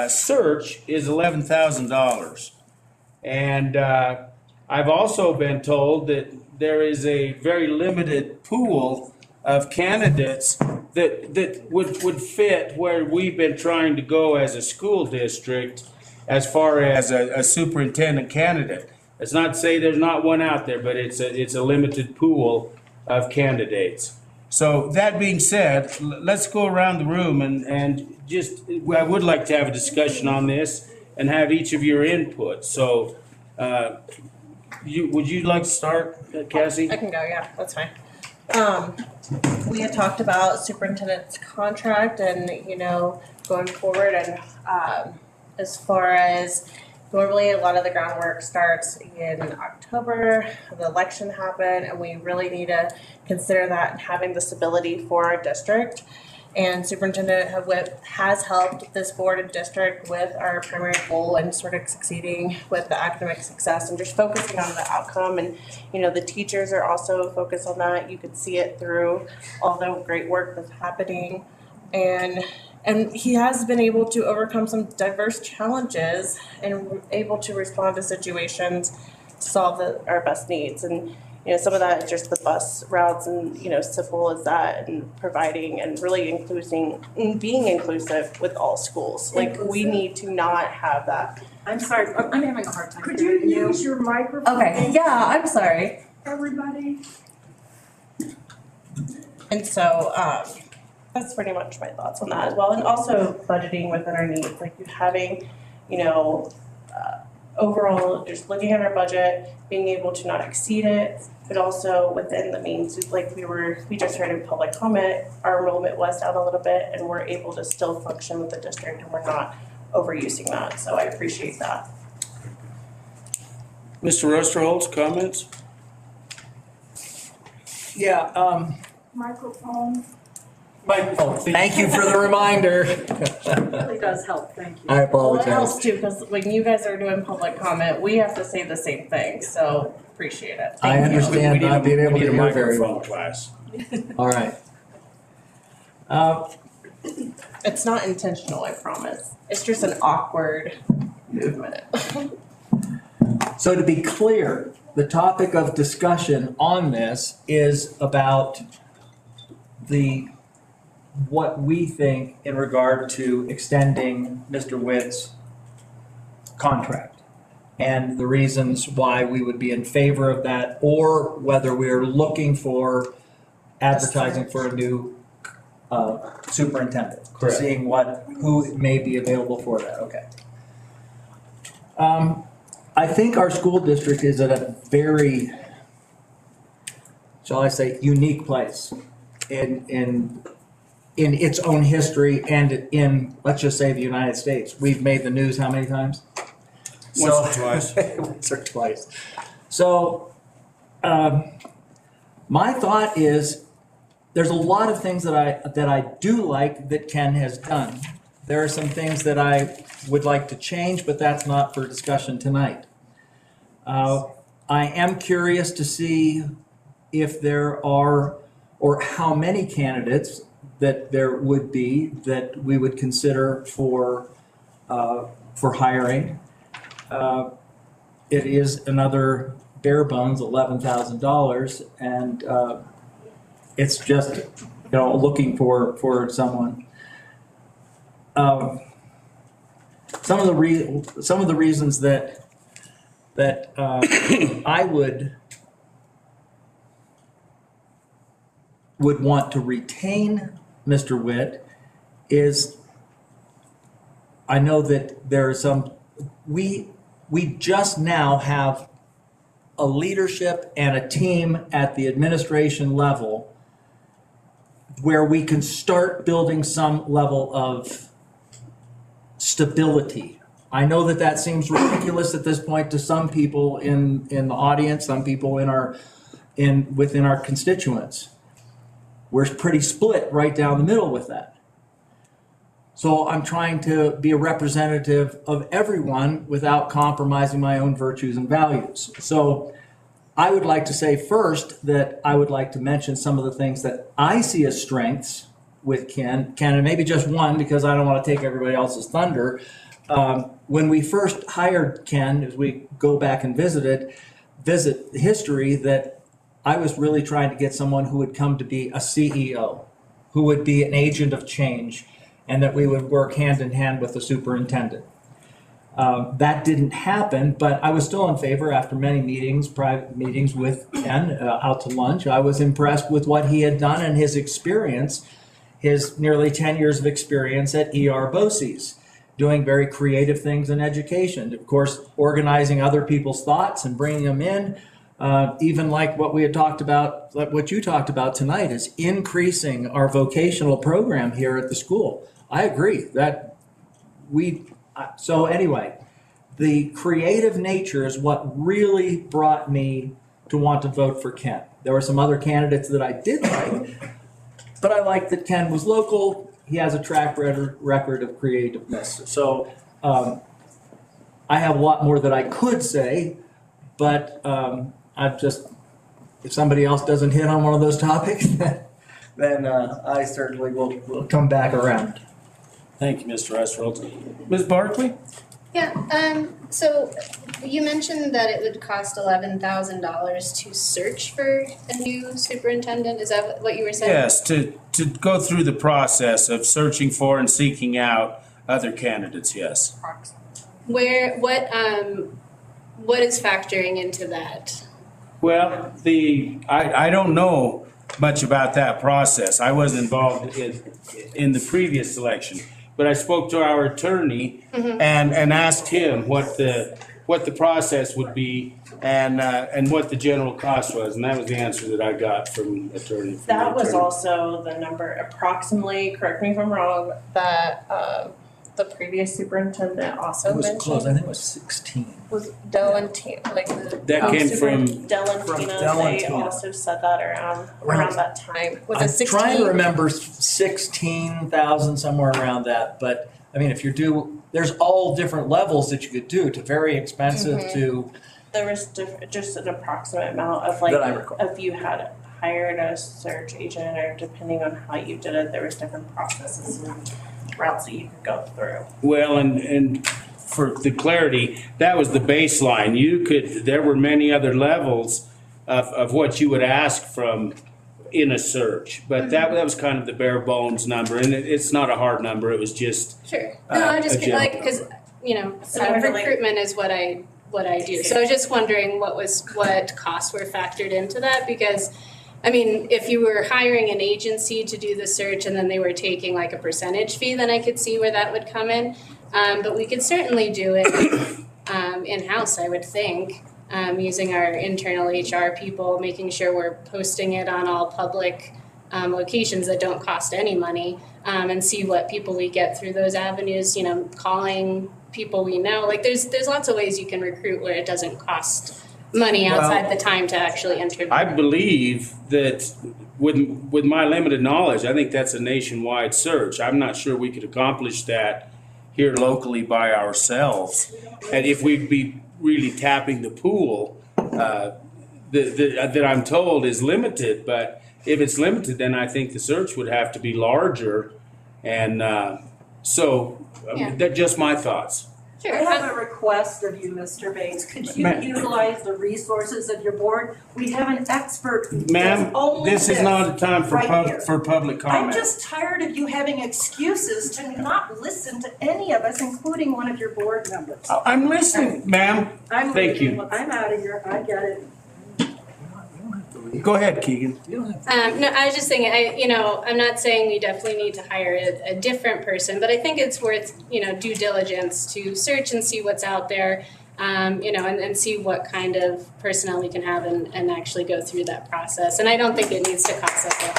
search is $11,000. And I've also been told that there is a very limited pool of candidates that would fit where we've been trying to go as a school district as far as a superintendent candidate. It's not to say there's not one out there, but it's a limited pool of candidates. So that being said, let's go around the room and just, I would like to have a discussion on this and have each of your input. So, would you like to start, Cassie? I can go, yeah, that's fine. We had talked about superintendent's contract and, going forward, and as far as normally a lot of the groundwork starts in October, the election happened, and we really need to consider that and having the stability for our district. And Superintendent has helped this board and district with our primary goal and sort of succeeding with the academic success and just focusing on the outcome. And, the teachers are also focused on that. You could see it through all the great work that's happening. And he has been able to overcome some diverse challenges and able to respond to situations to solve our best needs. And some of that is just the bus routes and, simple as that, and providing and really being inclusive with all schools. Like, we need to not have that. I'm sorry, I'm having a hard time Could you hearing you. use your microphone? Okay, yeah, I'm sorry. Everybody? And so, that's pretty much my thoughts on that as well. And also budgeting within our needs, like having, overall, just looking at our budget, being able to not exceed it, but also within the means, like we just heard in public comment, our enrollment was down a little bit, and we're able to still function with the district, and we're not overusing that, so I appreciate that. Mr. Rusterholz, comments? Yeah, Microphone. Oh, thank you for the reminder. Really does help, thank you. I Well, it apologize. helps too, because when you guys are doing public comment, we have to say the same thing, so appreciate it. I Thank you. understand not being able to hear very well. Class. All right. It's not intentional, I promise. It's just an awkward movement. So to be clear, the topic of discussion on this is about what we think in regard to extending Mr. Witt's contract and the reasons why we would be in favor of that, or whether we're looking for advertising for a new superintendent. Correct. Seeing who may be available for that, okay. I think our school district is at a very, shall I say, unique place in its own history and in, let's just say, the United States. We've made the news how many times? Once or twice. Once or twice. So, my thought is, there's a lot of things that I do like that Ken has done. There are some things that I would like to change, but that's not for discussion tonight. I am curious to see if there are, or how many candidates that there would be that we would consider for hiring. It is another bare bones $11,000, and it's just, looking for someone. Some of the reasons that I would want to retain Mr. Witt is, I know that there are some, we just now have a leadership and a team at the administration level where we can start building some level of stability. I know that seems ridiculous at this point to some people in the audience, some people within our constituents. We're pretty split right down the middle with that. So I'm trying to be a representative of everyone without compromising my own virtues and values. So I would like to say first that I would like to mention some of the things that I see as strengths with Ken, and maybe just one because I don't want to take everybody else's thunder. When we first hired Ken, as we go back and visit history, that I was really trying to get someone who would come to be a CEO, who would be an agent of change, and that we would work hand in hand with the superintendent. That didn't happen, but I was still in favor after many meetings, private meetings with Ken, out to lunch. I was impressed with what he had done and his experience, his nearly 10 years of experience at E.R. Bosse's, doing very creative things in education. Of course, organizing other people's thoughts and bringing them in, even like what we had talked about, like what you talked about tonight, is increasing our vocational program here at the school. I agree that so anyway, the creative nature is what really brought me to want to vote for Ken. There were some other candidates that I did like, but I liked that Ken was local. He has a track record of creativeness. So I have a lot more that I could say, but if somebody else doesn't hit on one of those topics, then I certainly will come back around. Thank you, Mr. Esrold. Ms. Barkley? Yeah, so you mentioned that it would cost $11,000 to search for a new superintendent. Is that what you were saying? Yes, to go through the process of searching for and seeking out other candidates, yes. What is factoring into that? Well, I don't know much about that process. I wasn't involved in the previous selection. But I spoke to our attorney and asked him what the process would be and what the general cost was, and that was the answer that I got from attorney. That was also the number approximately, correct me if I'm wrong, that the previous superintendent also It was mentioned. close, I think it was 16. Was Delantina, like the. That came from, Delantina, they Delantina. also said that around that time. Was it I'm 16? trying to remember 16,000, somewhere around that, but, I mean, if there's all different levels that you could do, to very expensive to, There was just an approximate amount of like, That I recall. if you had hired a search agent or depending on how you did it, there was different processes and routes that you could go through. well, and for the clarity, that was the baseline. There were many other levels of what you would ask from in a search. But that was kind of the bare bones number, and it's not a hard number, it was just. Sure. No, I just a general like, because, recruitment is what I do. So I was just wondering what costs were factored into that, because, I mean, if you were hiring an agency to do the search and then they were taking like a percentage fee, then I could see where that would come in. But we could certainly do it in-house, I would think, using our internal HR people, making sure we're posting it on all public locations that don't cost any money, and see what people we get through those avenues, calling people we know. Like there's lots of ways you can recruit where it doesn't cost money outside the time to actually enter. I believe that with my limited knowledge, I think that's a nationwide search. I'm not sure we could accomplish that here locally by ourselves. And if we'd be really tapping the pool, that I'm told is limited, but if it's limited, then I think the search would have to be larger. And that's just my thoughts. Sure. I have a request of you, Mr. Bates. Could you Ma'am. utilize the resources of your board? We have an expert who does Ma'am, only this is not a time for right here. for public comment. I'm just tired of you having excuses to not listen to any of us, including one of your board members. I'm listening, ma'am. I'm Thank leaving. you. I'm out of here. I get it. Go ahead, Keegan. No, I was just saying, I'm not saying we definitely need to hire a different person, but I think it's worth, due diligence to search and see what's out there, and see what kind of personnel we can have and actually go through that process. And I don't think it needs to cost us that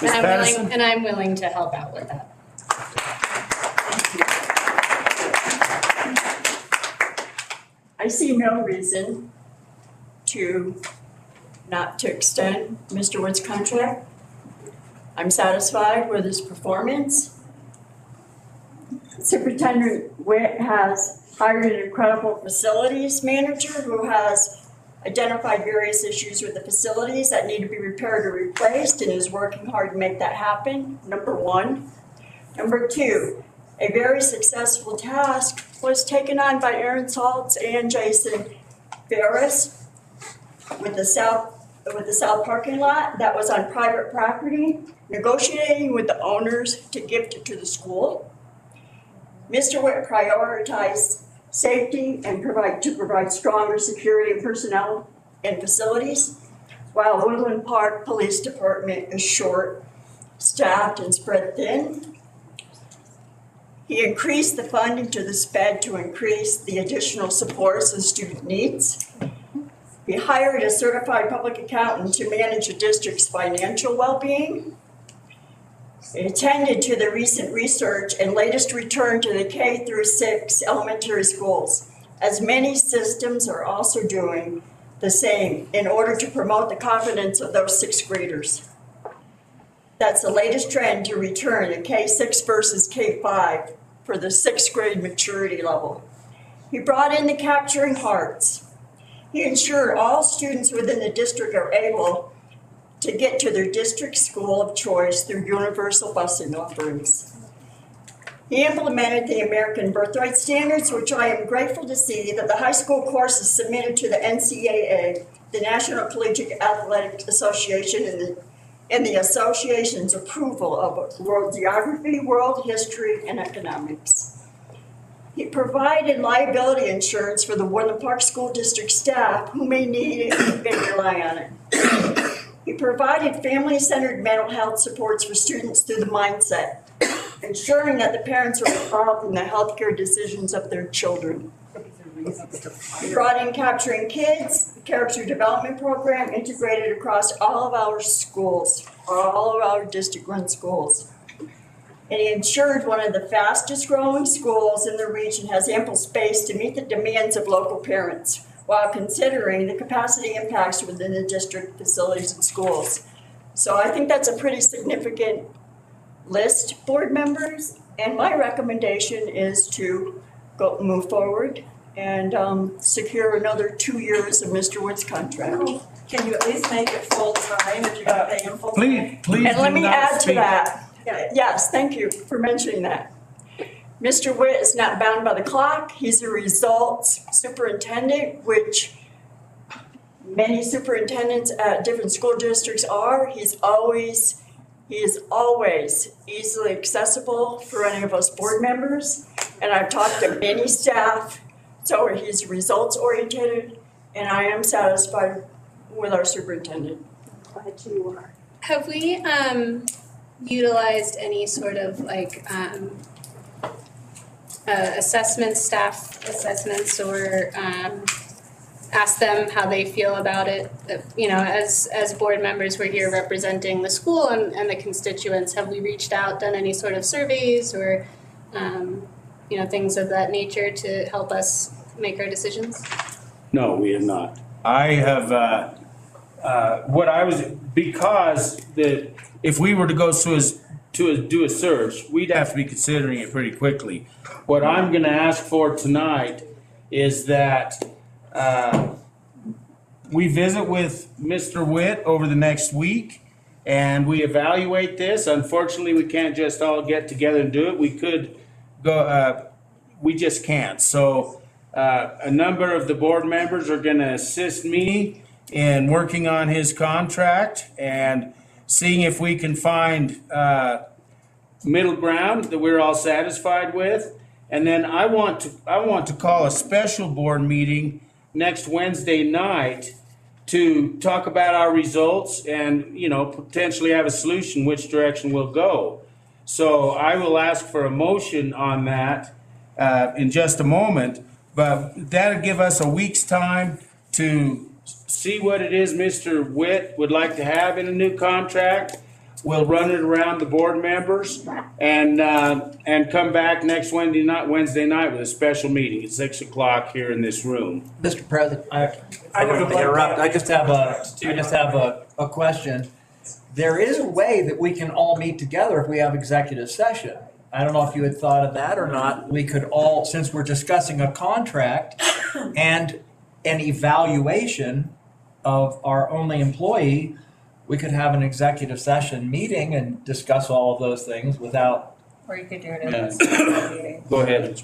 investment. And I'm willing to help out with that. I see no reason not to extend Mr. Wood's contract. I'm satisfied with his performance. Superintendent Witt has hired an incredible facilities manager who has identified various issues with the facilities that need to be repaired or replaced and is working hard to make that happen, number one. Number two, a very successful task was taken on by Aaron Saltz and Jason Ferris with the south parking lot that was on private property, negotiating with the owners to gift it to the school. Mr. Witt prioritized safety and provide stronger security and personnel and facilities, while Woodland Park Police Department is short-staffed and spread thin. He increased the funding to the SPED to increase the additional supports the student needs. He hired a certified public accountant to manage the district's financial well-being. He attended to the recent research and latest return to the K through 6 elementary schools, as many systems are also doing the same in order to promote the confidence of those 6th graders. That's the latest trend to return to K6 versus K5 for the 6th grade maturity level. He brought in the Capturing Hearts. He ensured all students within the district are able to get to their district school of choice through universal busing offerings. He implemented the American Birthright Standards, which I am grateful to see that the high school course is submitted to the NCAA, the National Collegiate Athletic Association, and the association's approval of world geography, world history, and economics. He provided liability insurance for the Woodland Park School District staff who may need it and may rely on it. He provided family-centered mental health supports for students through the Mindset, ensuring that the parents are involved in the healthcare decisions of their children. We brought in Capturing Kids, the character development program integrated across all of our schools, all of our district-run schools. and he ensured one of the fastest growing schools in the region has ample space to meet the demands of local parents while considering the capacity impacts within the district facilities and schools. So I think that's a pretty significant list, board members, and my recommendation is to move forward and secure another 2 years of Mr. Wood's contract. Can you at least make it full-time if you're gonna pay him full-time? Please And let do me not add to speak. that, yes, thank you for mentioning that. Mr. Witt is not bound by the clock. He's a results superintendent, which many superintendents at different school districts are. He is always easily accessible for any of us board members. And I've talked to many staff, so he's results oriented, and I am satisfied with our superintendent. Glad you are. Have we utilized any sort of like assessments, staff assessments, or asked them how they feel about it? You know, as board members, we're here representing the school and the constituents. Have we reached out, done any sort of surveys or you know, things of that nature to help us make our decisions? No, we have not. I have, because if we were to go do a search, we'd have to be considering it pretty quickly. What I'm gonna ask for tonight is that, we visit with Mr. Witt over the next week and we evaluate this. Unfortunately, we can't just all get together and do it. We could go, we just can't. So, a number of the board members are gonna assist me in working on his contract and seeing if we can find middle ground that we're all satisfied with. And then I want to call a special board meeting next Wednesday night to talk about our results and, you know, potentially have a solution which direction we'll go. So I will ask for a motion on that in just a moment. But that'll give us a week's time to see what it is Mr. Witt would like to have in a new contract. We'll run it around the board members and come back next Wednesday night with a special meeting at 6 o'clock here in this room. Mr. President, I don't want to interrupt. I just have a question. There is a way that we can all meet together if we have executive session. I don't know if you had thought of that or not. We could all, since we're discussing a contract and an evaluation of our only employee, we could have an executive session meeting and discuss all of those things without. Or you could do it in a special meeting. Go ahead.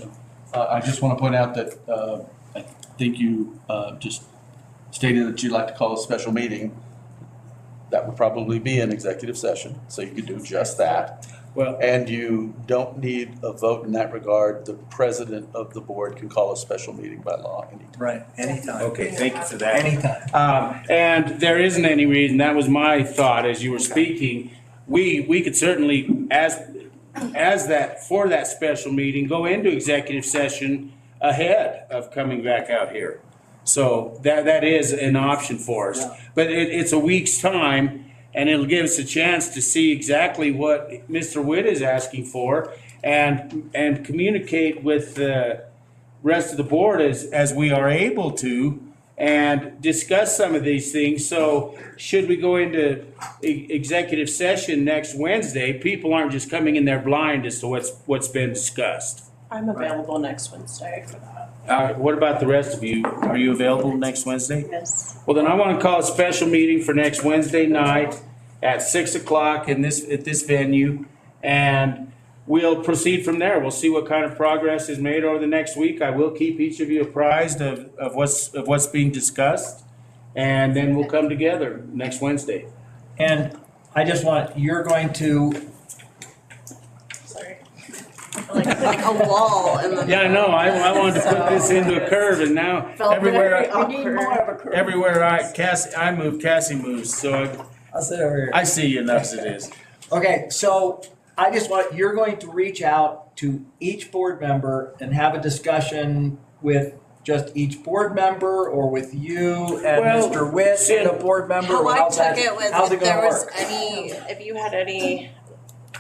I just want to point out that I think you just stated that you'd like to call a special meeting. That would probably be an executive session, so you could do just that. Well, and you don't need a vote in that regard. The president of the board can call a special meeting by law anytime. Right, anytime. Okay, thank you for that. Anytime. And there isn't any reason, that was my thought as you were speaking, we could certainly, as that, for that special meeting, go into executive session ahead of coming back out here. So that is an option for us. But it's a week's time, and it'll give us a chance to see exactly what Mr. Witt is asking for and communicate with the rest of the board as we are able to and discuss some of these things. So should we go into executive session next Wednesday, people aren't just coming in there blind as to what's been discussed. I'm available next Wednesday for that. What about the rest of you? Are you available next Wednesday? Yes. Well, then I want to call a special meeting for next Wednesday night at 6 o'clock at this venue, and we'll proceed from there. We'll see what kind of progress is made over the next week. I will keep each of you apprised of what's being discussed, and then we'll come together next Wednesday. And I just want, you're going to. Like a wall in the. Yeah, I know. I wanted to put this into a curve, and now everywhere I move, Cassie moves. So I'll sit over here. I see you enough as it is. Okay, so I just want, you're going to reach out to each board member and have a discussion with just each board member or with you and Mr. Witt and a board member? How I How's took that- it was how's if it gonna there was work? if you had any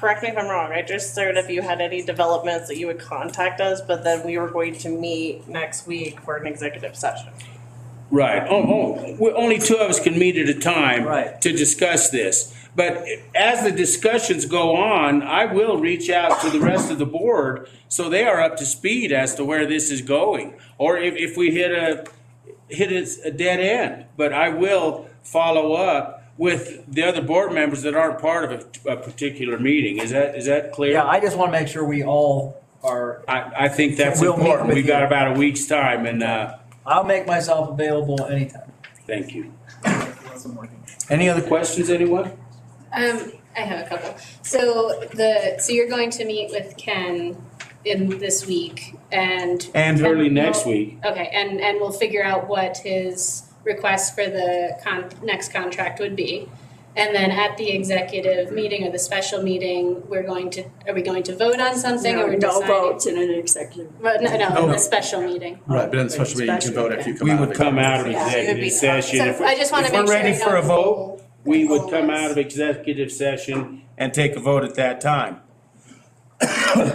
correct me if I'm wrong, I just heard if you had any developments that you would contact us, but then we were going to meet next week for an executive session. Right. Only two of us can meet at a time. Right. To discuss this. But as the discussions go on, I will reach out to the rest of the board so they are up to speed as to where this is going. Or if we hit a dead end. But I will follow up with the other board members that aren't part of a particular meeting. Is that clear? Yeah, I just want to make sure we all are. I think that's We'll meet important. with We got you. about a week's time and I'll make myself available anytime. thank you. Any other questions, anyone? I have a couple. So you're going to meet with Ken in this week and Early we'll- next week. Okay, and we'll figure out what his request for the next contract would be. And then at the executive meeting or the special meeting, are we going to vote on something or we're No deciding? votes in an executive. But no, in No. the special meeting. Right, but in the special meeting, you can vote if you come We out of would come out of Yeah, it would be- executive session. So If I just wanna if we're make sure ready I for know a the vote, goal. we The would goal come is- out of executive session and take a vote at that time.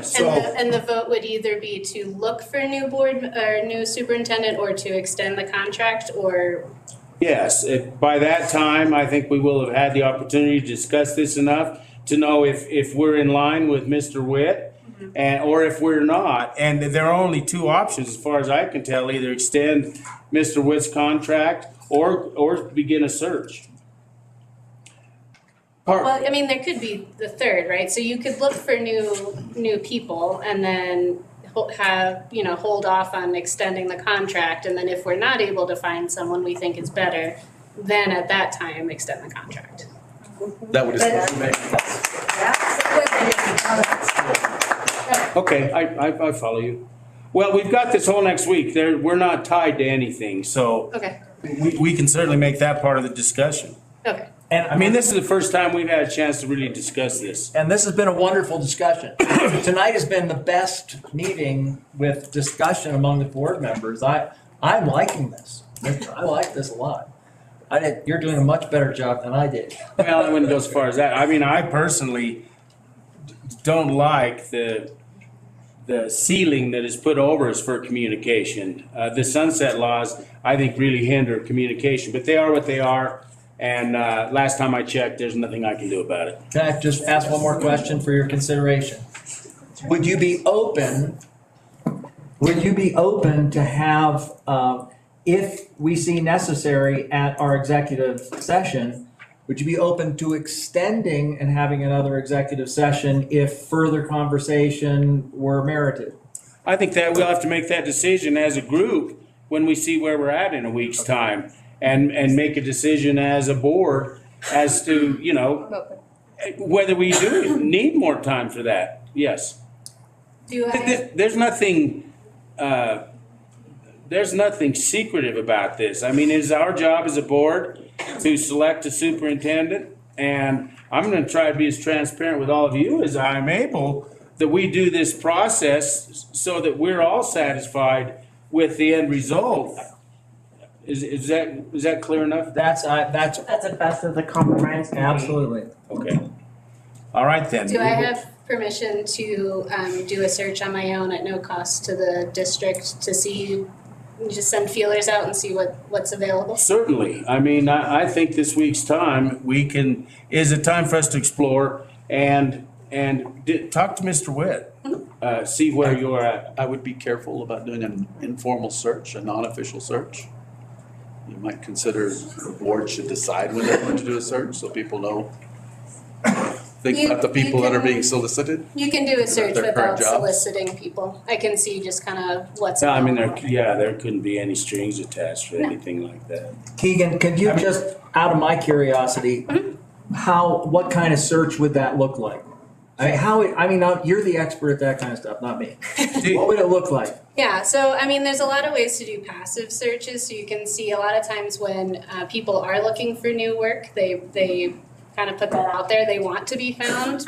So, And the vote would either be to look for a new board or new superintendent or to extend the contract or, yes, by that time, I think we will have had the opportunity to discuss this enough to know if we're in line with Mr. Witt or if we're not. And there are only two options, as far as I can tell, either extend Mr. Witt's contract or begin a search. well, I mean, there could be the third, right? So you could look for new people and then hold off on extending the contract. And then if we're not able to find someone we think is better, then at that time, extend the contract. That would Okay, I follow you. Well, we've got this whole next week. We're not tied to anything, so Okay, we can certainly make that part of the discussion. okay. And I mean, this is the first time we've had a chance to really discuss this. And this has been a wonderful discussion. Tonight has been the best meeting with discussion among the board members. I'm liking this. I like this a lot. You're doing a much better job than I did. Well, I wouldn't go as far as that. I mean, I personally don't like the ceiling that is put over us for communication. The sunset laws, I think, really hinder communication, but they are what they are. And last time I checked, there's nothing I can do about it. Can I just ask one more question for your consideration? Would you be open to have, if we see necessary at our executive session, would you be open to extending and having another executive session if further conversation were merited? I think that we'll have to make that decision as a group when we see where we're at in a week's time and make a decision as a board as to, whether we do need more time for that. Yes. There's nothing secretive about this. I mean, it is our job as a board to select a superintendent, and I'm going to try to be as transparent with all of you as I'm able that we do this process so that we're all satisfied with the end result. Is that clear enough? That's the best of the compromise. Absolutely. Okay. All right then. Do I have permission to do a search on my own at no cost to the district to see, just send feelers out and see what's available? Certainly. I mean, I think this week's time is a time for us to explore and talk to Mr. Witt. See where you're at. I would be careful about doing an informal search, a non-official search. You might consider the board should decide when they're going to do a search, so people know. Think about the people that are being solicited. You can do a search Their current without jobs. soliciting people. I can see just kind of what's I mean, available. there couldn't be any strings attached or anything like that. Keegan, could you just, out of my curiosity, what kind of search would that look like? You're the expert at that kind of stuff, not me. What would it look like? Yeah, so I mean, there's a lot of ways to do passive searches. So you can see a lot of times when people are looking for new work, they kind of put that out there. They want to be found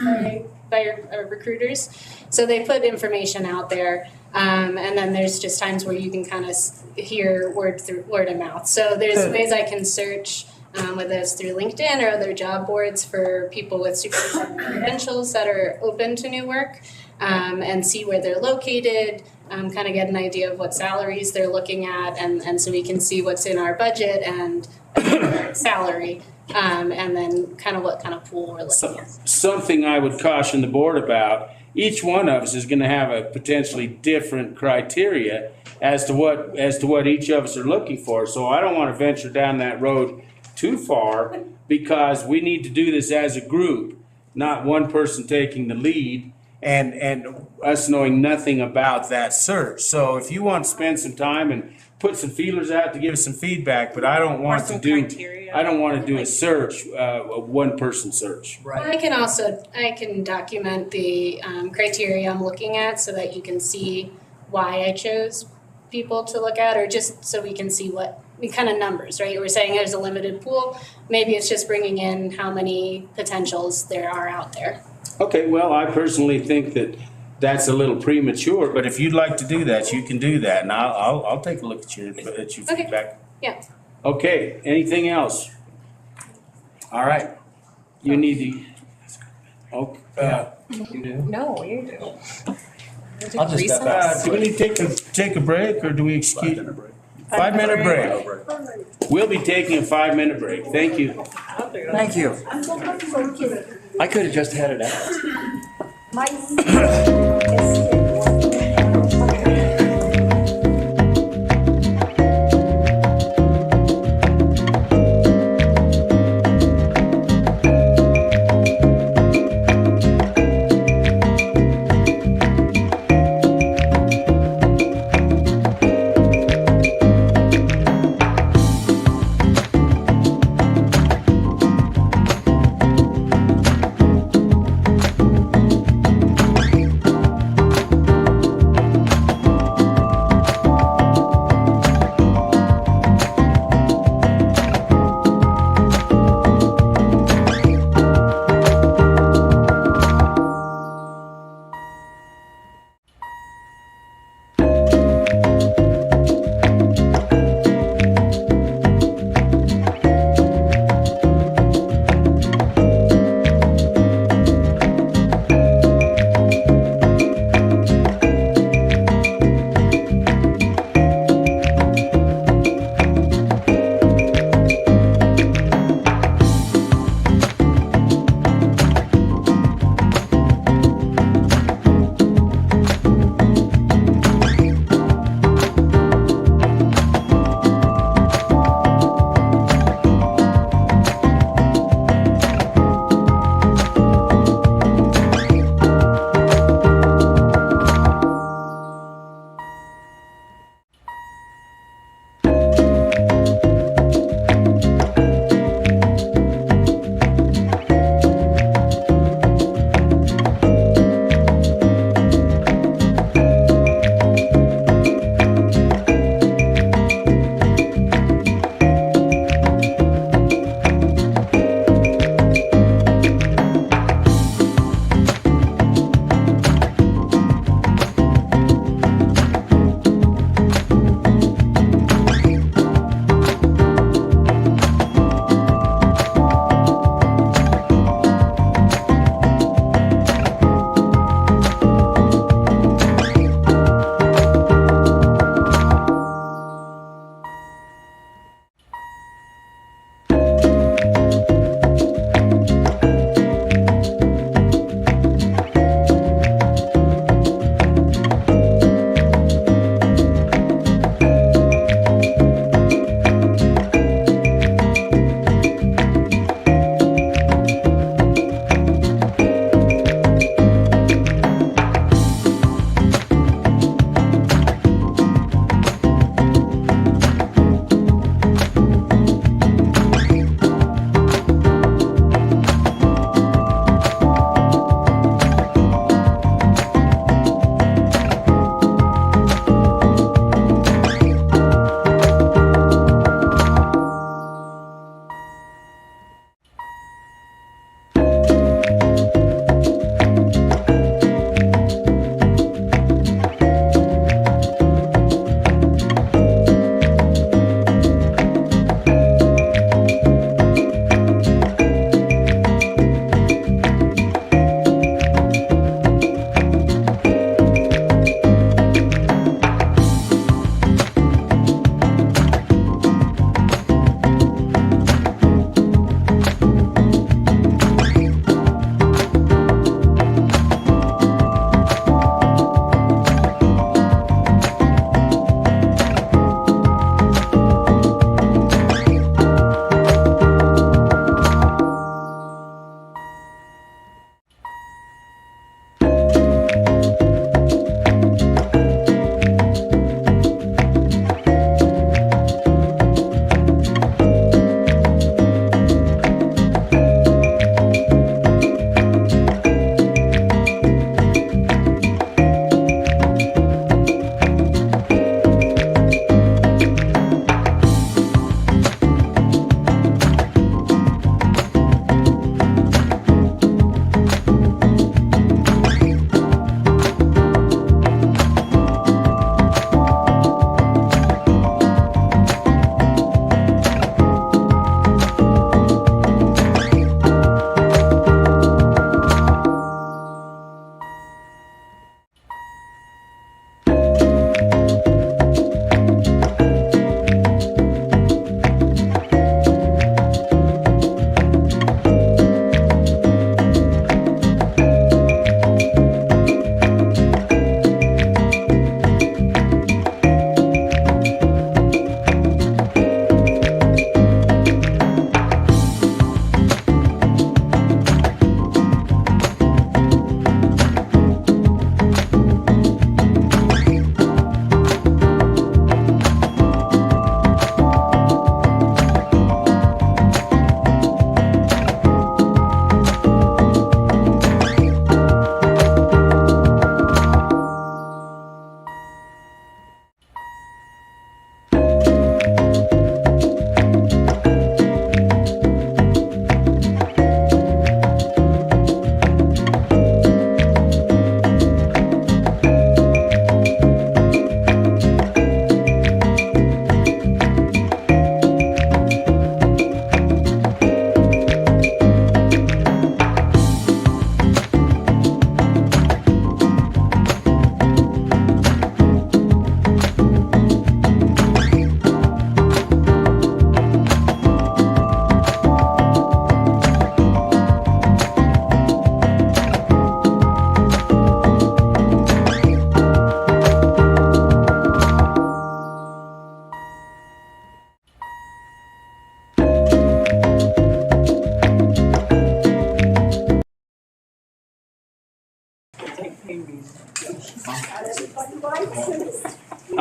by recruiters, so they put information out there. And then there's just times where you can kind of hear word of mouth. So there's ways I can search whether it's through LinkedIn or other job boards for people with superintendent credentials that are open to new work, and see where they're located, kind of get an idea of what salaries they're looking at, and so we can see what's in our budget and salary, and then kind of what kind of pool we're looking at. Something I would caution the board about, each one of us is gonna have a potentially different criteria as to what each of us are looking for. So I don't wanna venture down that road too far, because we need to do this as a group, not one person taking the lead and us knowing nothing about that search. So if you want to spend some time and put some feelers out to give us some feedback, but I don't want to do a search, a one-person search. I can document the criteria I'm looking at so that you can see why I chose people to look at, or just so we can see what kind of numbers, right? We're saying there's a limited pool. Maybe it's just bringing in how many potentials there are out there. Okay, well, I personally think that that's a little premature, but if you'd like to do that, you can do that, and I'll take a look at your feedback. Yeah. Okay, anything else? All right, you need to, You do? No, you do. I'll just step out. do we need to take a break, or do we excuse? 5-minute break. We'll be taking a 5-minute break. Thank you. Thank you. I'm so kidding. I could have just had it out. My sister is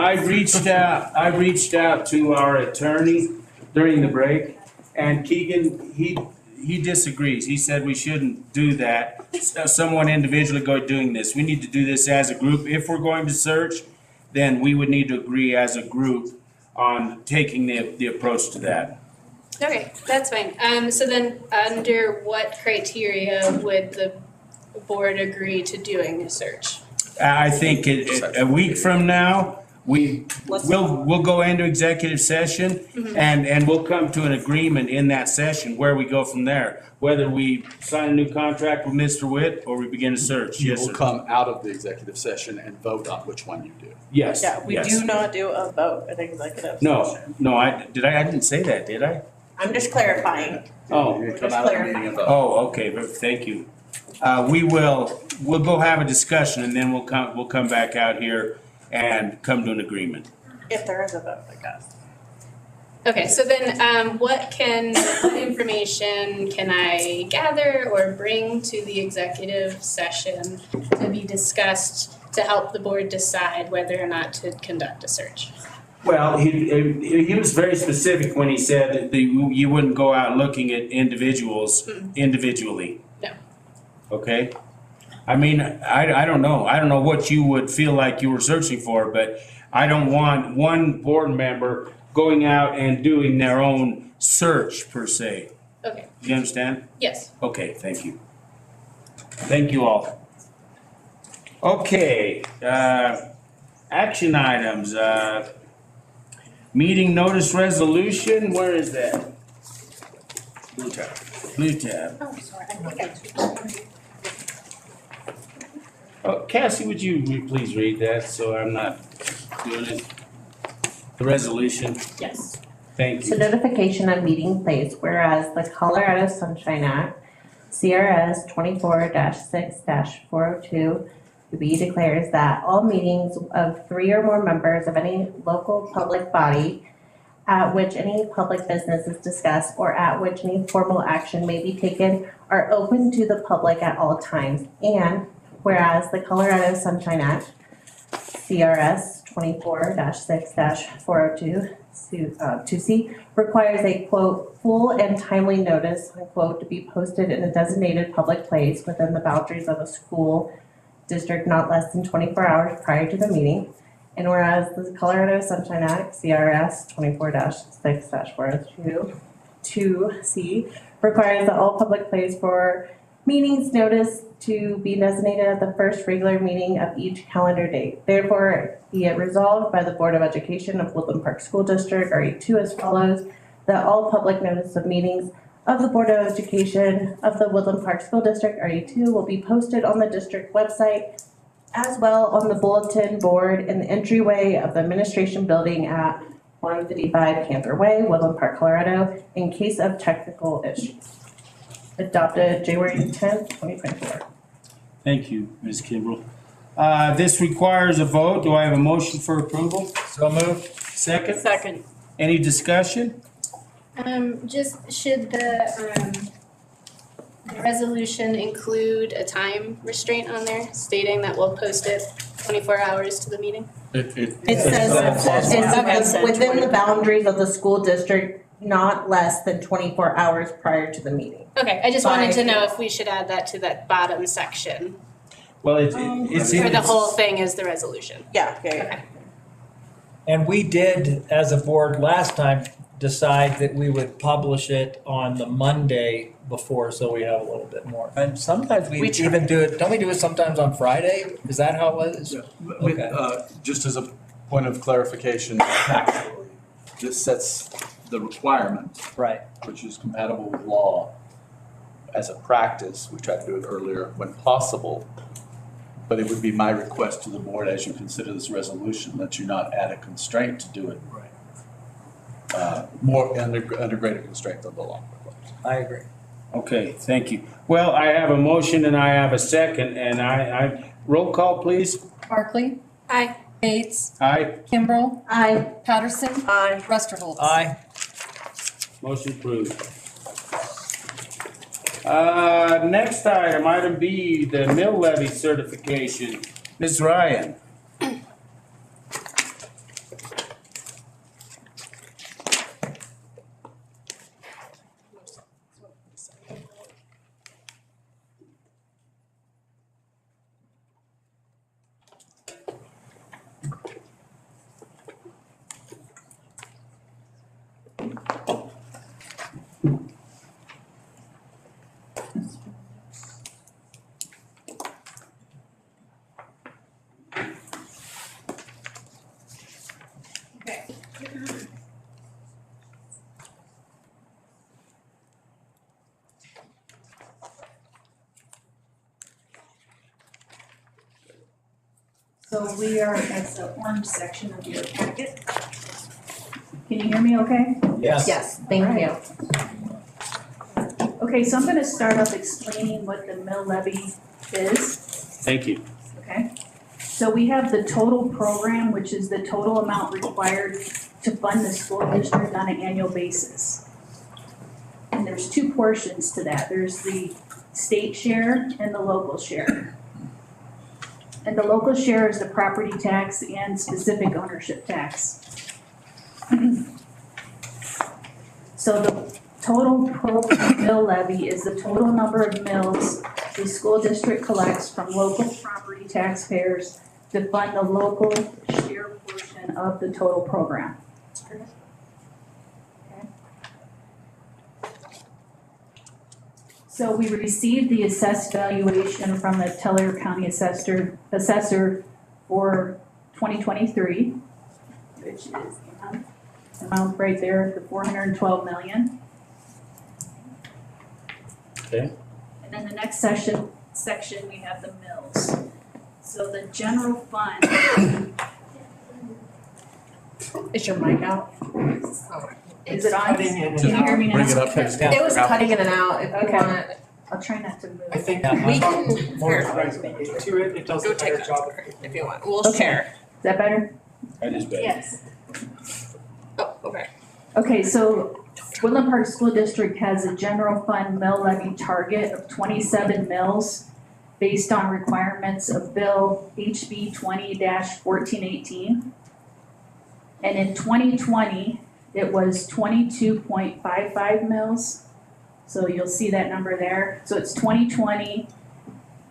I reached out to our attorney during the break, and Keegan, he disagrees. He said we shouldn't do that. Someone individually go doing this. We need to do this as a group. If we're going to search, then we would need to agree as a group on taking the approach to that. Okay, that's fine. So then, under what criteria would the board agree to doing a search? I think a week from now, we'll go into executive session and we'll come to an agreement in that session where we go from there. Whether we sign a new contract with Mr. Witt or we begin a search. You Yes, will sir. come out of the executive session and vote on which one you do. Yes. Yeah, we yes. do not do a vote in executive No, session. no, I didn't say that, did I? I'm just clarifying. Oh. You come out of the meeting and vote. Oh, okay, but thank you. We'll go have a discussion and then we'll come back out here and come to an agreement. If there is a vote, I guess. Okay, so then, what information can I gather or bring to the executive session to be discussed to help the board decide whether or not to conduct a search? Well, he was very specific when he said that you wouldn't go out looking at individuals individually. No. Okay? I mean, I don't know. I don't know what you would feel like you were searching for, but I don't want one board member going out and doing their own search per se. Okay, You understand? yes. Okay, thank you. Thank you all. Okay, action items, meeting notice resolution, where is that? Blue tab. Blue tab. Oh, sorry, I think Oh, Cassie, would you please read that so I'm not doing it? The resolution, yes. thank So you. notification of meeting place, whereas the Colorado Sunshine Act, CRS 24-6-402, be declares that all meetings of 3 or more members of any local public body at which any public business is discussed or at which any formal action may be taken are open to the public at all times. And whereas the Colorado Sunshine Act, CRS 24-6-402, 2C, requires a quote, full and timely notice, unquote, to be posted in a designated public place within the boundaries of a school district not less than 24 hours prior to the meeting. And whereas the Colorado Sunshine Act, CRS 24-6-402, 2C, requires that all public place for meetings notice to be designated at the first regular meeting of each calendar date. Therefore, be it resolved by the Board of Education of Woodland Park School District, RE2, as follows, that all public notice of meetings of the Board of Education of the Woodland Park School District, RE2, will be posted on the district website as well on the bulletin board in the entryway of the administration building at 155 Panther Way, Woodland Park, Colorado, in case of technical issues. Adopted January 10th, 2024. Thank you, Ms. Kimbrell. This requires a vote. Do I have a motion for approval? So moved. Second? Second. Any discussion? Just should the resolution include a time restraint on there stating that we'll post it 24 hours to the meeting? It says within the boundaries of the school district, not less than 24 hours prior to the meeting. Okay, I just wanted to know if we should add that to that bottom section, Well, it's or the whole thing is the resolution. Yeah. Okay. And we did, as a board last time, decide that we would publish it on the Monday before, so we have a little bit more. And sometimes we even do it, don't we do it sometimes on Friday? Is that how it was? Okay. Just as a point of clarification, factually, this sets the requirement. Right. Which is compatible with law. As a practice, we try to do it earlier when possible. But it would be my request to the board as you consider this resolution that you not add a constraint to do it. More under greater constraint than the law requires. I agree. Okay, thank you. Well, I have a motion and I have a second, and I roll call, please. Barclay. Aye. Bates. Aye. Kimbrell. Aye. Patterson. Aye. Resterholz. Aye. Motion approved. Next item, item B, the mill levy certification. Ms. Ryan. So we are at the orange section of your packet. Can you hear me okay? Yes. Yes, thank you. Okay, so I'm gonna start off explaining what the mill levy is, Thank you. okay? So we have the total program, which is the total amount required to fund the school district on an annual basis. And there's two portions to that. There's the state share and the local share. And the local share is the property tax and specific ownership tax. So the total program mill levy is the total number of mills the school district collects from local property taxpayers to fund the local share portion of the total program. Okay. So we received the assessed valuation from the Tulare County assessor for 2023, which is the amount right there, the 412 million. Okay. And then the next section we have the mills. So the general fund. Is your mic out? Is it on? Cutting in and Can you hear me now? Bring it up. It was cutting in and out, if you Okay. want. I'll try not to move. I think We can, more to it, it does a better job. if you want, we'll Okay. share. Is that better? That is better. Yes. Oh, okay. Okay, so Woodland Park School District has a general fund mill levy target of 27 mills based on requirements of Bill HB 20-1418. And in 2020, it was 22.55 mills. So you'll see that number there. So it's 2020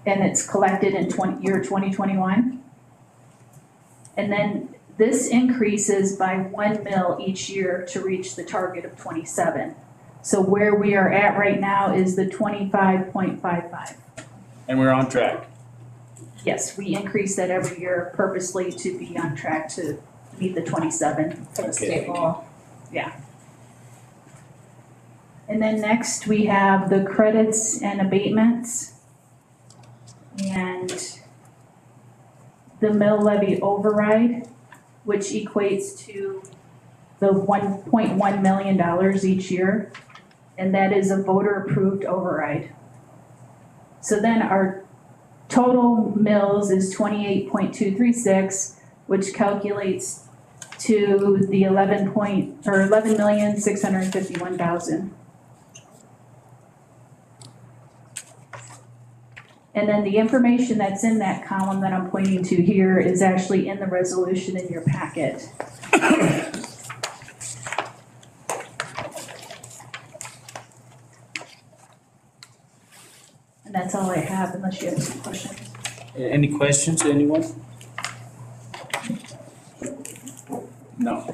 and it's collected in year 2021. And then this increases by 1 mill each year to reach the target of 27. So where we are at right now is the 25.55. And we're on track. Yes, we increase that every year purposely to be on track to meet the 27 for the state law. Yeah. And then next we have the credits and abatements. And the mill levy override, which equates to the $1.1 million each year. And that is a voter-approved override. So then our total mills is 28.236, which calculates to the 11,651,000. And then the information that's in that column that I'm pointing to here is actually in the resolution in your packet. And that's all I have, unless you have some questions. Any questions, anyone? No.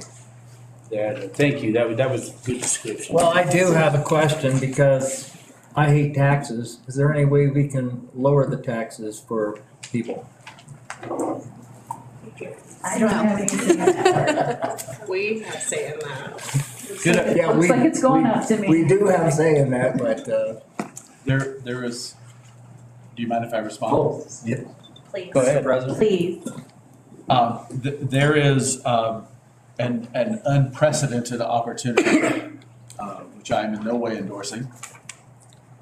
Yeah, thank you, that was a good description. Well, I do have a question because I hate taxes. Is there any way we can lower the taxes for people? I don't have anything on that. We have say in that. Good. Yeah, Looks like it's going up to me. We do have a say in that, but, There is, do you mind if I respond? oh, yeah. Please. Go ahead, President. Please. There is an unprecedented opportunity, which I am in no way endorsing.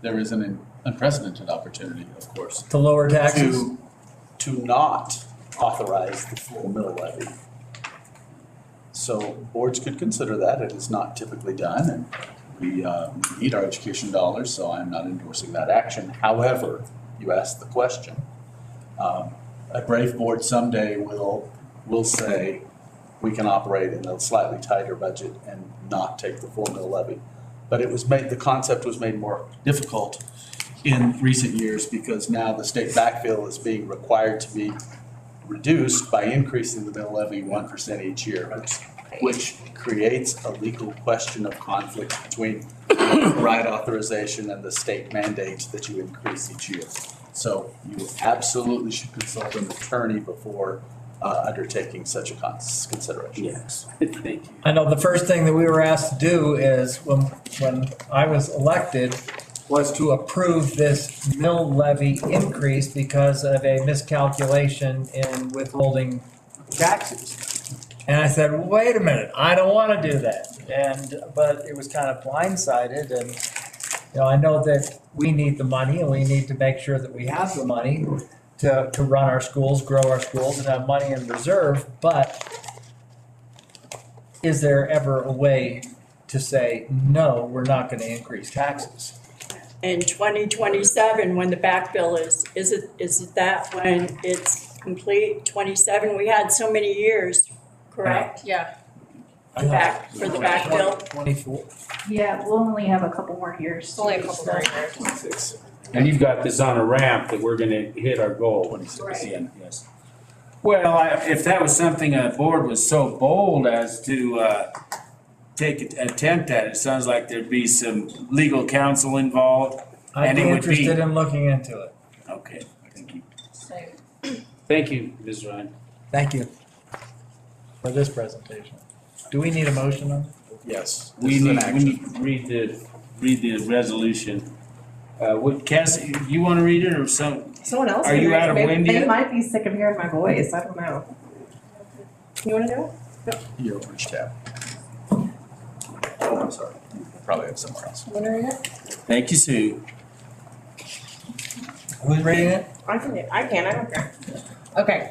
There is an unprecedented opportunity, of course. To lower taxes? To not authorize the full mill levy. So boards could consider that. It is not typically done, and we need our education dollars, so I'm not endorsing that action. However, you asked the question. A brave board someday will say, we can operate in a slightly tighter budget and not take the full mill levy. But the concept was made more difficult in recent years because now the state backfill is being required to be reduced by increasing the mill levy 1% each year, which creates a legal question of conflict between right authorization and the state mandate that you increase each year. So you absolutely should consult an attorney before undertaking such a consideration. Yes, thank you. I know the first thing that we were asked to do is when I was elected, was to approve this mill levy increase because of a miscalculation in withholding taxes. And I said, wait a minute, I don't want to do that. But it was kind of blindsided, and, you know, I know that we need the money and we need to make sure that we have the money to run our schools, grow our schools, and have money in reserve, but is there ever a way to say, no, we're not gonna increase taxes? In 2027, when the back bill is it that when it's complete, 27? We had so many years, correct? Yeah. Back, for the back bill? 24. Yeah, we'll only have a couple more years. Only a couple more years. And you've got this on a ramp that we're gonna hit our goal. Yes. Well, if that was something a board was so bold as to take an attempt at, it sounds like there'd be some legal counsel involved. I'd and be it would be interested in looking into it. Okay, thank you. Thank you, Ms. Ryan. Thank you for this presentation. Do we need a motion on it? Yes. We need to read the resolution. Cass, you wanna read it or Someone else Are can you read out it. of They- wind They yet? might be sick of hearing my voice, I don't know. You wanna do it? Your orange tab. Oh, I'm sorry. You probably have somewhere else. You wanna read it? Thank you, Sue. Who's reading it? I don't care. Okay,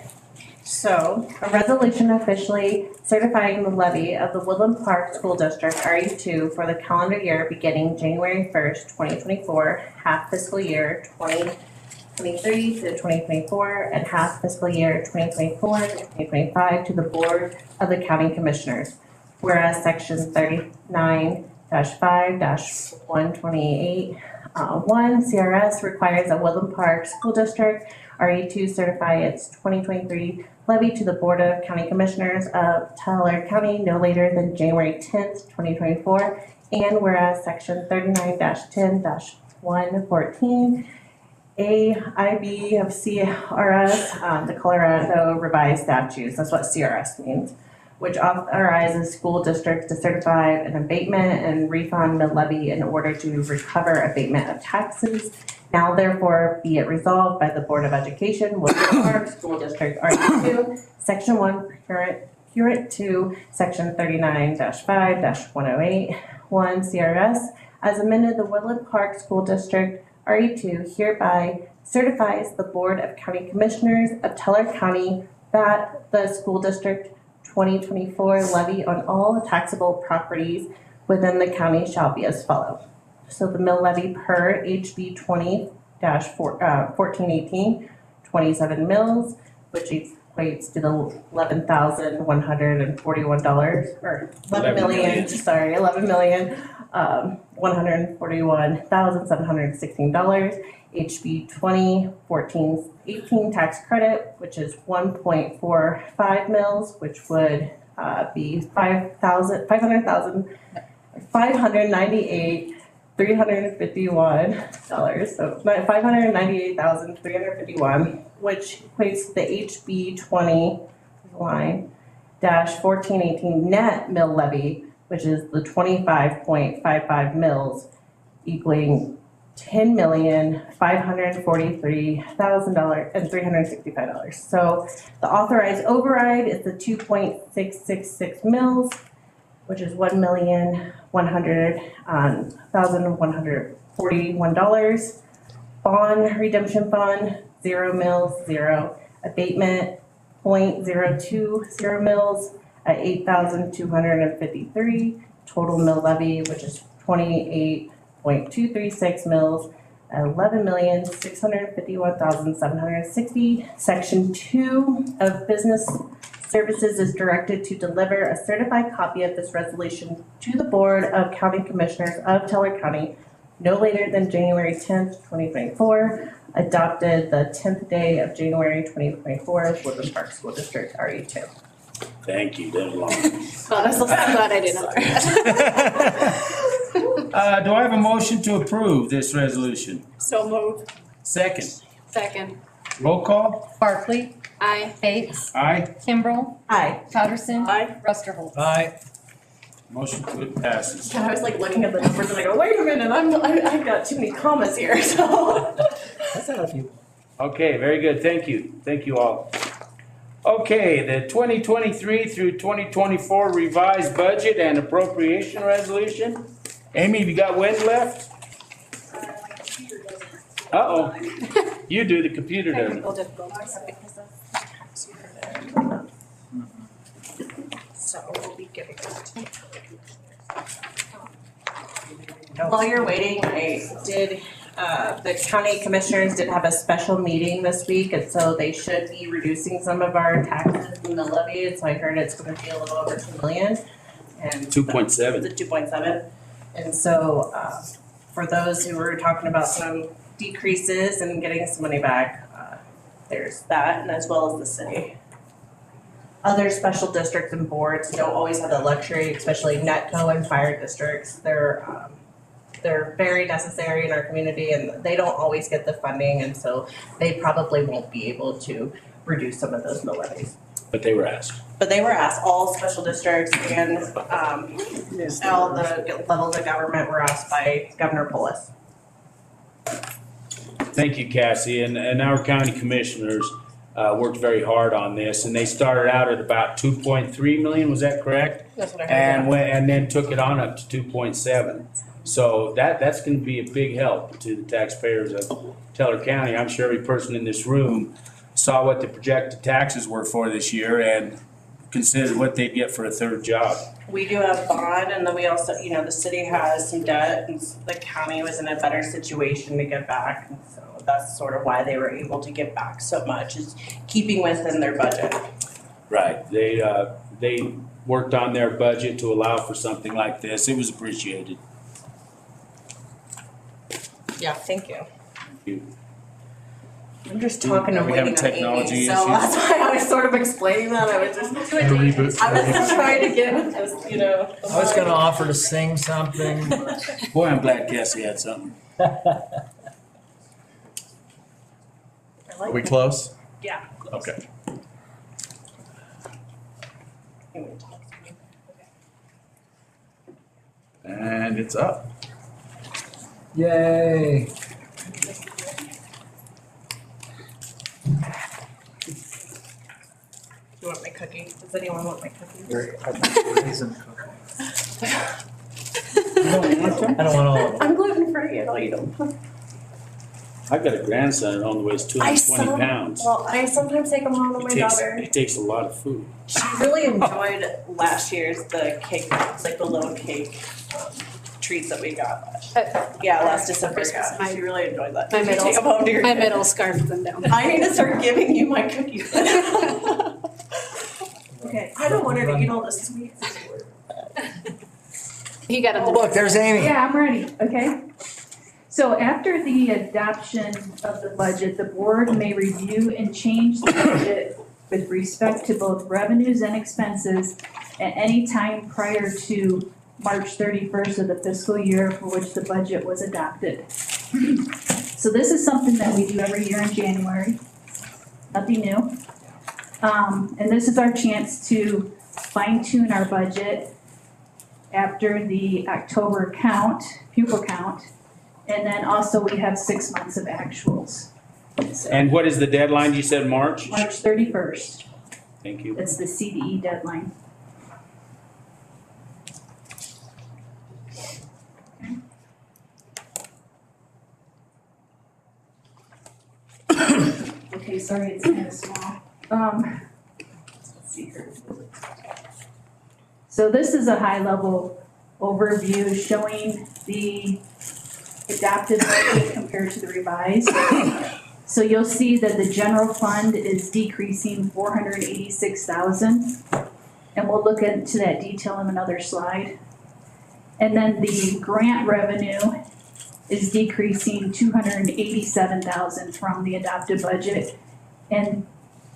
so a resolution officially certifying the levy of the Woodland Park School District RE2 for the calendar year beginning January 1st, 2024, half fiscal year 2023 to 2024, and half fiscal year 2024 to 2025 to the Board of the County Commissioners. Whereas section 39-5-128 1 CRS requires that Woodland Park School District RE2 certify its 2023 levy to the Board of County Commissioners of Teller County no later than January 10th, 2024. And whereas section 39-10-114 AIB of CRS, the Colorado Revised Statutes, that's what CRS means, which authorizes school districts to certify an abatement and refund the levy in order to recover abatement of taxes. Now therefore be it resolved by the Board of Education, Woodland Park School District RE2, Section 1, Curate 2, Section 39-5-108, 1 CRS, as amended, the Woodland Park School District RE2 hereby certifies the Board of County Commissioners of Teller County that the school district 2024 levy on all taxable properties within the county shall be as follows. So the mill levy per HB 20-1418, 27 mills, which equates to the $11,141, or $11,141,716. HB 2014-18 tax credit, which is 1.45 mils, which would be $598,351. So $598,351, which equates to the HB 20-1418 net mill levy, which is the 25.55 mils, equaling $10,543,365. So the authorized override is the 2.666 mils, which is $1,100,141. Bond redemption fund, 0 mils, 0. Abatement, 0.020 mils at 8,253. Total mill levy, which is 28.236 mils at $11,651,760. Section 2 of business services is directed to deliver a certified copy of this resolution to the Board of County Commissioners of Teller County no later than January 10th, 2024, adopted the 10th day of January 2024, Woodland Park School District RE2. Thank you, that was long. Oh, I'm so glad I didn't. Do I have a motion to approve this resolution? So moved. Second, Second. roll call? Barclay. Aye. Bates. Aye. Kimbrell. Aye. Patterson. Aye. Rusterholz. Aye. Motion to it passes. I was like looking at the numbers and I go, wait a minute, I've got too many commas here, so. That's not a few. Okay, very good. Thank you all. Okay, the 2023 through 2024 revised budget and appropriation resolution. Amy, have you got wind left? Uh-oh. You do, the computer doesn't. So we'll be getting that. While you're waiting, the county commissioners did have a special meeting this week, and so they should be reducing some of our taxes in the levy, and so I heard it's gonna be a little over 2 million. And 2.7. The 2.7. And so, for those who were talking about some decreases and getting some money back, there's that, and as well as the city. Other special districts and boards don't always have the luxury, especially NETCO and fire districts. They're very necessary in our community and they don't always get the funding, and so they probably won't be able to reduce some of those mill levies. But they were asked. But they were asked, all special districts and all the levels of government were asked by Governor Polis. Thank you, Cassie, and our county commissioners worked very hard on this, and they started out at about 2.3 million, was that correct? That's what I heard. And then took it on up to 2.7. So that's gonna be a big help to the taxpayers of Teller County. I'm sure every person in this room saw what the projected taxes were for this year and considered what they'd get for a third job. We do have bond, and then we also, the city has some debt, and the county was in a better situation to get back. And so that's sort of why they were able to get back so much, is keeping within their budget. Right, they worked on their budget to allow for something like this. It was appreciated. Yeah, thank you. Thank you. I'm just talking and We waiting having on technology Amy, so issues? that's why I was sort of explaining that. I was just trying to get with this, I was gonna offer to sing something. Boy, I'm glad Cassie had something. Are we close? Yeah. Okay. And it's up. Yay. You want my cookie? Does anyone want my cookie? I don't want all of them. I'm gluten free. I'll eat them. I've got a grandson that only weighs 220 pounds. Well, I sometimes take them home to my daughter. It takes a lot of food. She really enjoyed last year's the cake, like the little cake treats that we got last year. Yeah, last December. Yeah, she really enjoyed that. My Did you take them home to your my kid? middle scarfed them down. I need to start giving you my cookies. Okay. I don't want her to eat all the sweets. You got Oh, look, there's Amy. Yeah, I'm ready, okay? So after the adoption of the budget, the board may review and change the budget with respect to both revenues and expenses at any time prior to March 31st of the fiscal year for which the budget was adopted. So this is something that we do every year in January, nothing new. And this is our chance to fine tune our budget after the October count, pupil count. And then also we have 6 months of actuals. So And what is the deadline? You said March? March 31st, Thank you. that's the CDE deadline. Okay, sorry, it's kind of small. Let's see here. So this is a high-level overview showing the adopted budget compared to the revised. So you'll see that the general fund is decreasing 486,000. And we'll look into that detail in another slide. And then the grant revenue is decreasing 287,000 from the adopted budget. And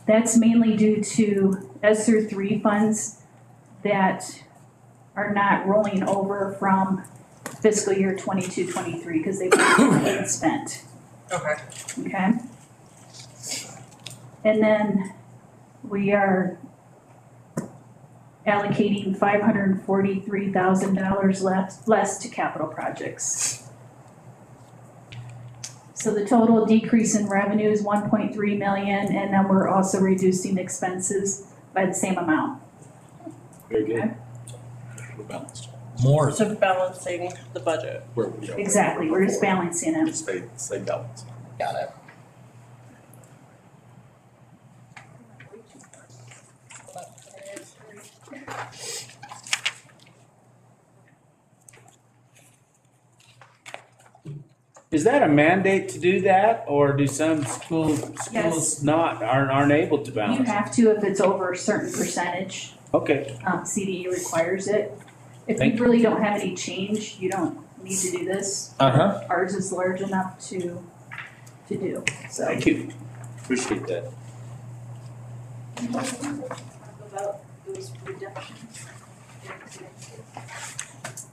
that's mainly due to ESSER 3 funds that are not rolling over from fiscal year 22-23 because they've been spent. Okay. Okay? And then we are allocating $543,000 less to capital projects. So the total decrease in revenue is 1.3 million, and then we're also reducing expenses by the same amount. Very good. Okay. We're balanced. More. So balancing the budget. Exactly, we're just balancing it. Stay balanced. Got it. Is that a mandate to do that, or do some schools Yes. aren't able to You balance? have to if it's over a certain percentage. Okay, CDE requires it. If Thank you really don't have any change, you don't need to do this. Uh-huh. Ours is large enough to do, so. thank you. Appreciate that. About those reductions.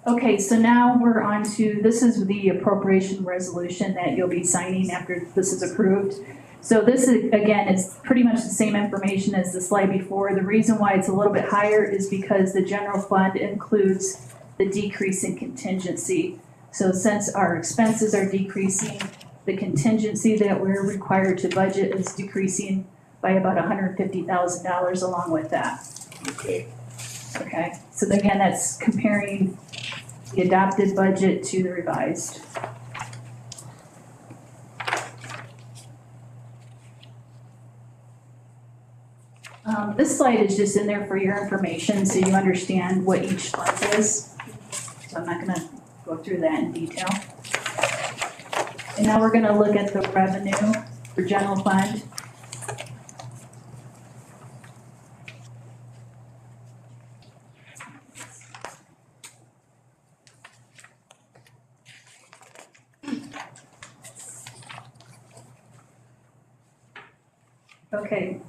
Okay, so now we're on to, this is the appropriation resolution that you'll be signing after this is approved. So this is, again, it's pretty much the same information as the slide before. The reason why it's a little bit higher is because the general fund includes the decrease in contingency. So since our expenses are decreasing, the contingency that we're required to budget is decreasing by about $150,000 along with that. Okay. Okay, so again, that's comparing the adopted budget to the revised. This slide is just in there for your information, so you understand what each fund is. So I'm not gonna go through that in detail. And now we're gonna look at the revenue for general fund. Okay.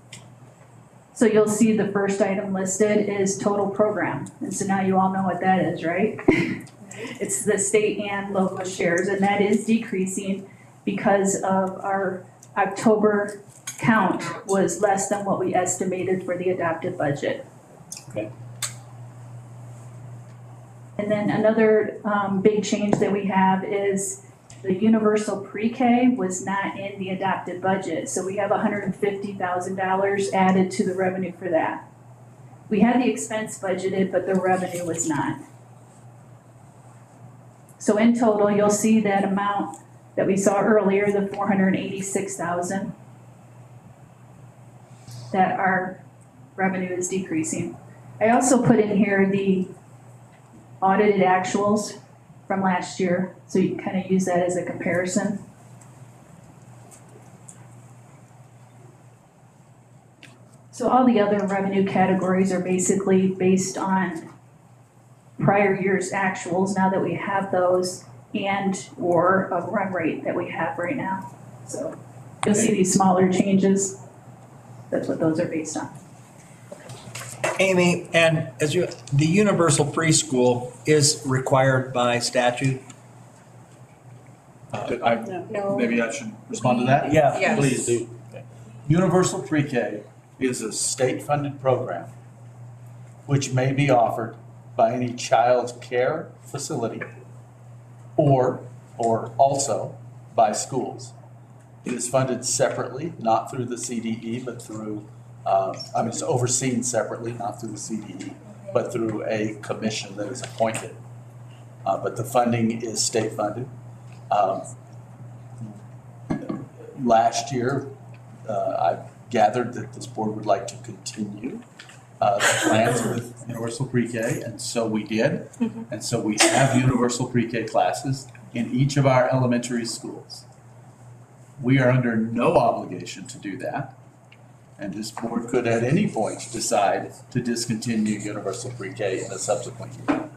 So you'll see the first item listed is total program. And so now you all know what that is, right? It's the state and local shares, and that is decreasing because of our October count was less than what we estimated for the adopted budget. Okay. And then another big change that we have is the universal pre-K was not in the adopted budget, so we have $150,000 added to the revenue for that. We had the expense budgeted, but the revenue was not. So in total, you'll see that amount that we saw earlier, the $486,000, that our revenue is decreasing. I also put in here the audited actuals from last year, so you can kind of use that as a comparison. So all the other revenue categories are basically based on prior year's actuals, now that we have those, and or a run rate that we have right now. So you'll see these smaller changes. That's what those are based on. Amy, and the universal preschool is required by statute? No. Maybe I should respond to that? Yeah, Yes. please do. Universal Pre-K is a state-funded program which may be offered by any child care facility or also by schools. It is funded separately, not through the CDE, but through, it's overseen separately, not through the CDE, but through a commission that is appointed. But the funding is state-funded. Last year, I gathered that this board would like to continue the plans with universal pre-K, and so we did. And so we have universal pre-K classes in each of our elementary schools. We are under no obligation to do that, and this board could at any point decide to discontinue universal pre-K in a subsequent year,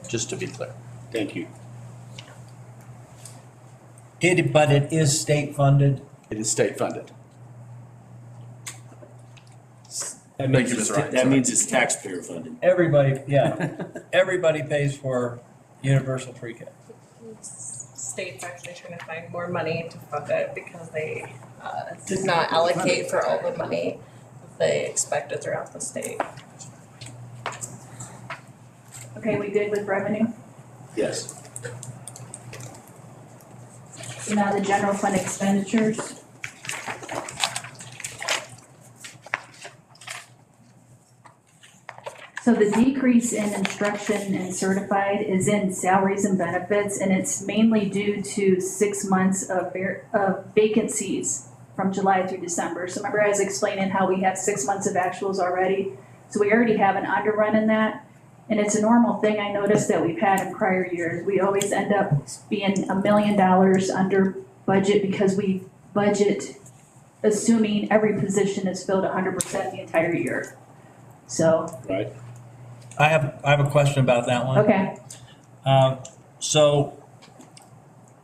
just to be clear. Thank you. But it is state funded? It is state funded. That Thank you, Mr. Ryan. That means it's taxpayer funded. Everybody, yeah, everybody pays for universal pre-K. State's actually trying to find more money to fund it because they did not allocate for all the money they expected throughout the state. Okay, we good with revenue? Yes. So now the general fund expenditures. So the decrease in instruction and certified is in salaries and benefits, and it's mainly due to 6 months of vacancies from July through December. So remember I was explaining how we have 6 months of actuals already? So we already have an underrun in that. And it's a normal thing I noticed that we've had in prior years. We always end up being $1 million under budget because we budget assuming every position is filled 100% the entire year. So. Right. I have a question about that one. Okay. So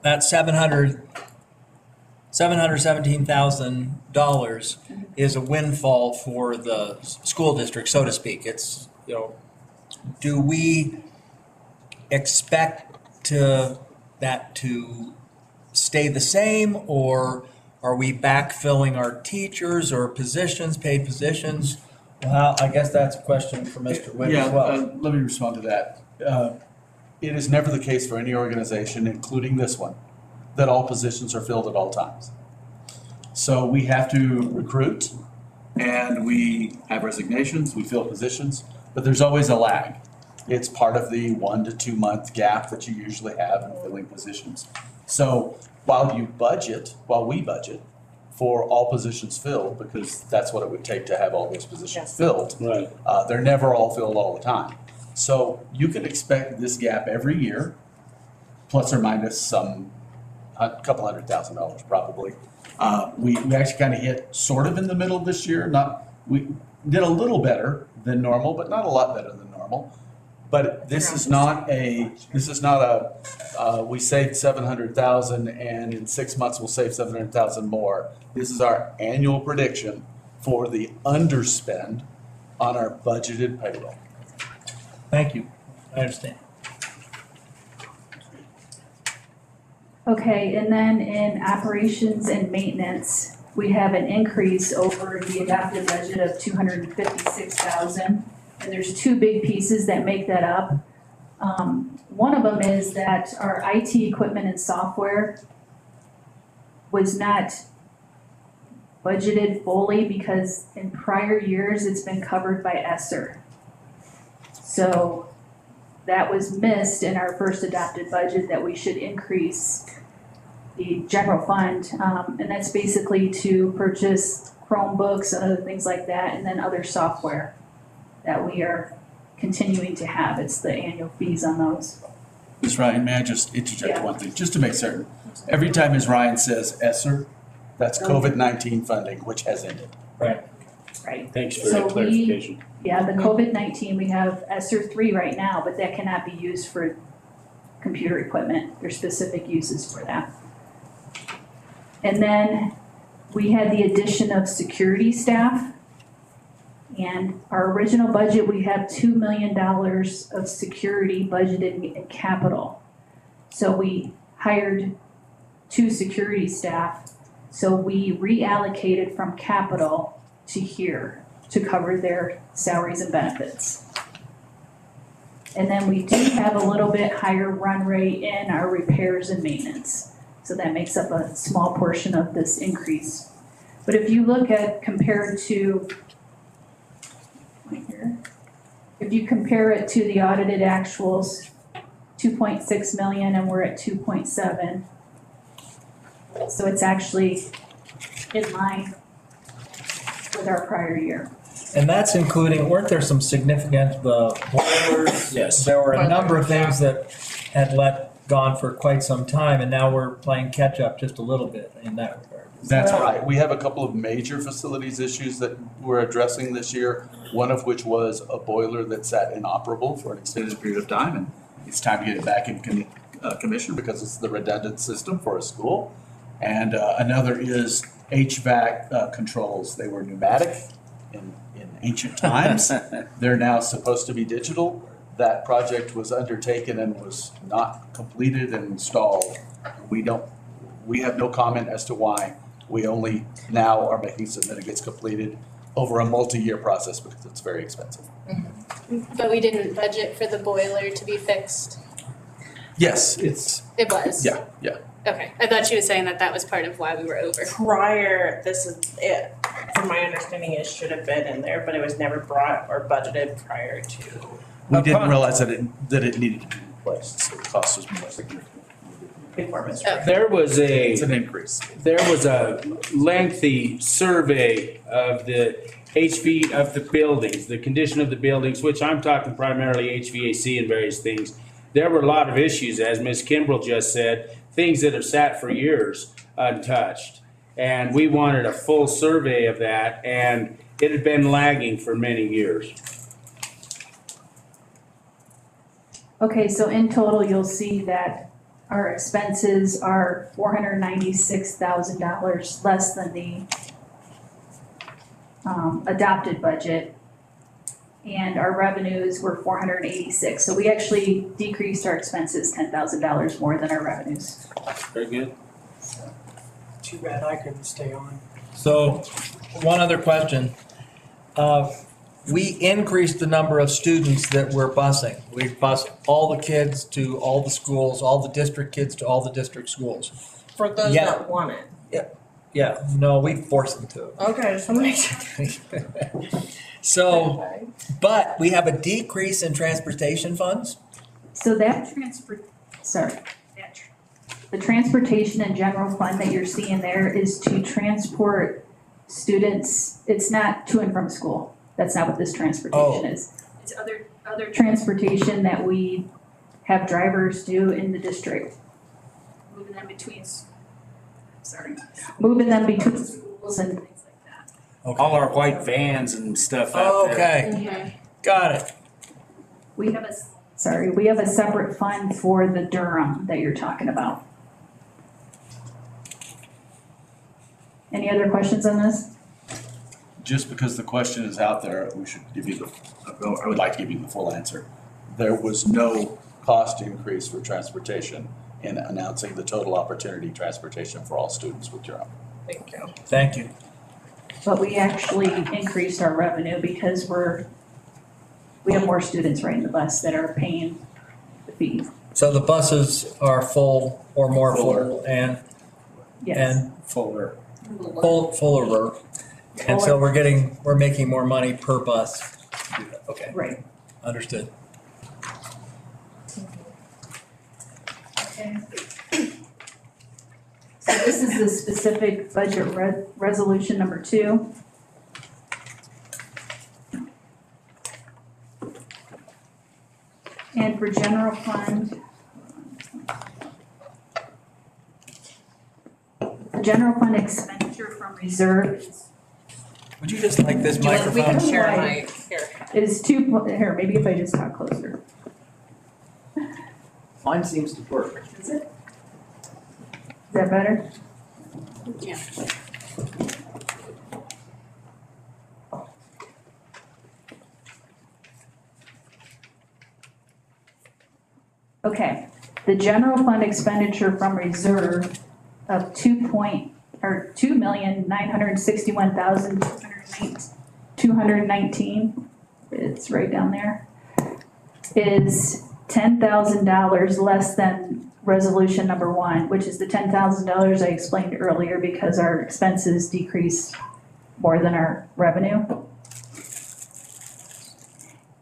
that $717,000 is a windfall for the school district, so to speak. It's, do we expect that to stay the same, or are we backfilling our teachers or paid positions? Well, I guess that's a question for Mr. Witt as well. Let me respond to that. It is never the case for any organization, including this one, that all positions are filled at all times. So we have to recruit, and we have resignations, we fill positions, but there's always a lag. It's part of the 1 to 2 month gap that you usually have in filling positions. So while we budget for all positions filled, because that's what it would take to have all those positions filled. Right. They're never all filled all the time. So you can expect this gap every year, plus or minus a couple $100,000 probably. We actually kind of hit sort of in the middle this year. We did a little better than normal, but not a lot better than normal. But this is not a we saved 700,000 and in 6 months we'll save 700,000 more. This is our annual prediction for the underspend on our budgeted payroll. Thank you. I understand. Okay, and then in operations and maintenance, we have an increase over the adopted budget of $256,000. And there's two big pieces that make that up. One of them is that our IT equipment and software was not budgeted fully because in prior years it's been covered by ESSER. So that was missed in our first adopted budget that we should increase the general fund. And that's basically to purchase Chromebooks and other things like that, and then other software that we are continuing to have. It's the annual fees on those. Ms. Ryan, may I just interject one thing, just to make certain? Every time Ms. Ryan says ESSER, that's COVID-19 funding, which has ended. Right. Right. Thanks for that clarification. Yeah, the COVID-19, we have ESSER 3 right now, but that cannot be used for computer equipment. There's specific uses for that. And then we had the addition of security staff. And our original budget, we have $2 million of security budgeted in capital. So we hired 2 security staff. So we reallocated from capital to here to cover their salaries and benefits. And then we do have a little bit higher run rate in our repairs and maintenance. So that makes up a small portion of this increase. But if you look at compared to if you compare it to the audited actuals, 2.6 million and we're at 2.7. So it's actually in line with our prior year. And that's including, weren't there some significant boilers? Yes. There were a number of things that had gone for quite some time, and now we're playing catch up just a little bit in that regard. That's right. We have a couple of major facilities issues that we're addressing this year, one of which was a boiler that sat inoperable for an extended period of time, and it's time to get it back in commission because it's the redundant system for a school. And another is HVAC controls. They were pneumatic in ancient times. They're now supposed to be digital. That project was undertaken and was not completed and installed. We have no comment as to why. We only now are making certain that it gets completed over a multi-year process because it's very expensive. Mm-hmm. But we didn't budget for the boiler to be fixed. Yes, it's, It was. yeah. Okay, I thought she was saying that that was part of why we were over. Prior, this is it, from my understanding, it should have been in there, but it was never brought or budgeted prior to. We didn't realize that it needed to be replaced, so the cost was more significant. Performance. There was It's an increase. There was a lengthy survey of the HV of the buildings, the condition of the buildings, which I'm talking primarily HVAC and various things. There were a lot of issues, as Ms. Kimbrell just said, things that have sat for years untouched. And we wanted a full survey of that, and it had been lagging for many years. Okay, so in total, you'll see that our expenses are $496,000 less than the adopted budget. And our revenues were 486, so we actually decreased our expenses $10,000 more than our revenues. Very good. Too bad I couldn't stay on. So, one other question. We increased the number of students that we're busing. We bus all the kids to all the schools, all the district kids to all the district schools. For those Yeah. that want it. Yeah, no, we force them to. Okay, just wanna make sure. So, but we have a decrease in transportation funds? So that the transportation and general fund that you're seeing there is to transport students. It's not to and from school. That's not what this transportation is. It's other transportation that we have drivers do in the district. Moving them between schools and things like that. Okay. All our white vans and stuff out there. Okay, got it. We have a separate fund for the Durham that you're talking about. Any other questions on this? Just because the question is out there, we should give you I would like to give you the full answer. There was no cost increase for transportation in announcing the total opportunity transportation for all students with Durham. Thank you. Thank you. But we actually increased our revenue because we have more students riding the bus that are paying the fee. So the buses are full or more full and Yes. fuller. Fuller. And so we're making more money per bus. Okay. Right. Understood. Okay. So this is the specific budget resolution number 2. And for general fund, the general fund expenditure from reserve Would you just like this We can microphone? share my, is here, maybe if I just talk closer. Mine seems to work. Is it? Is that better? Yeah. Okay, the general fund expenditure from reserve of $2,961,219, it's right down there, is $10,000 less than resolution number 1, which is the $10,000 I explained earlier because our expenses decreased more than our revenue.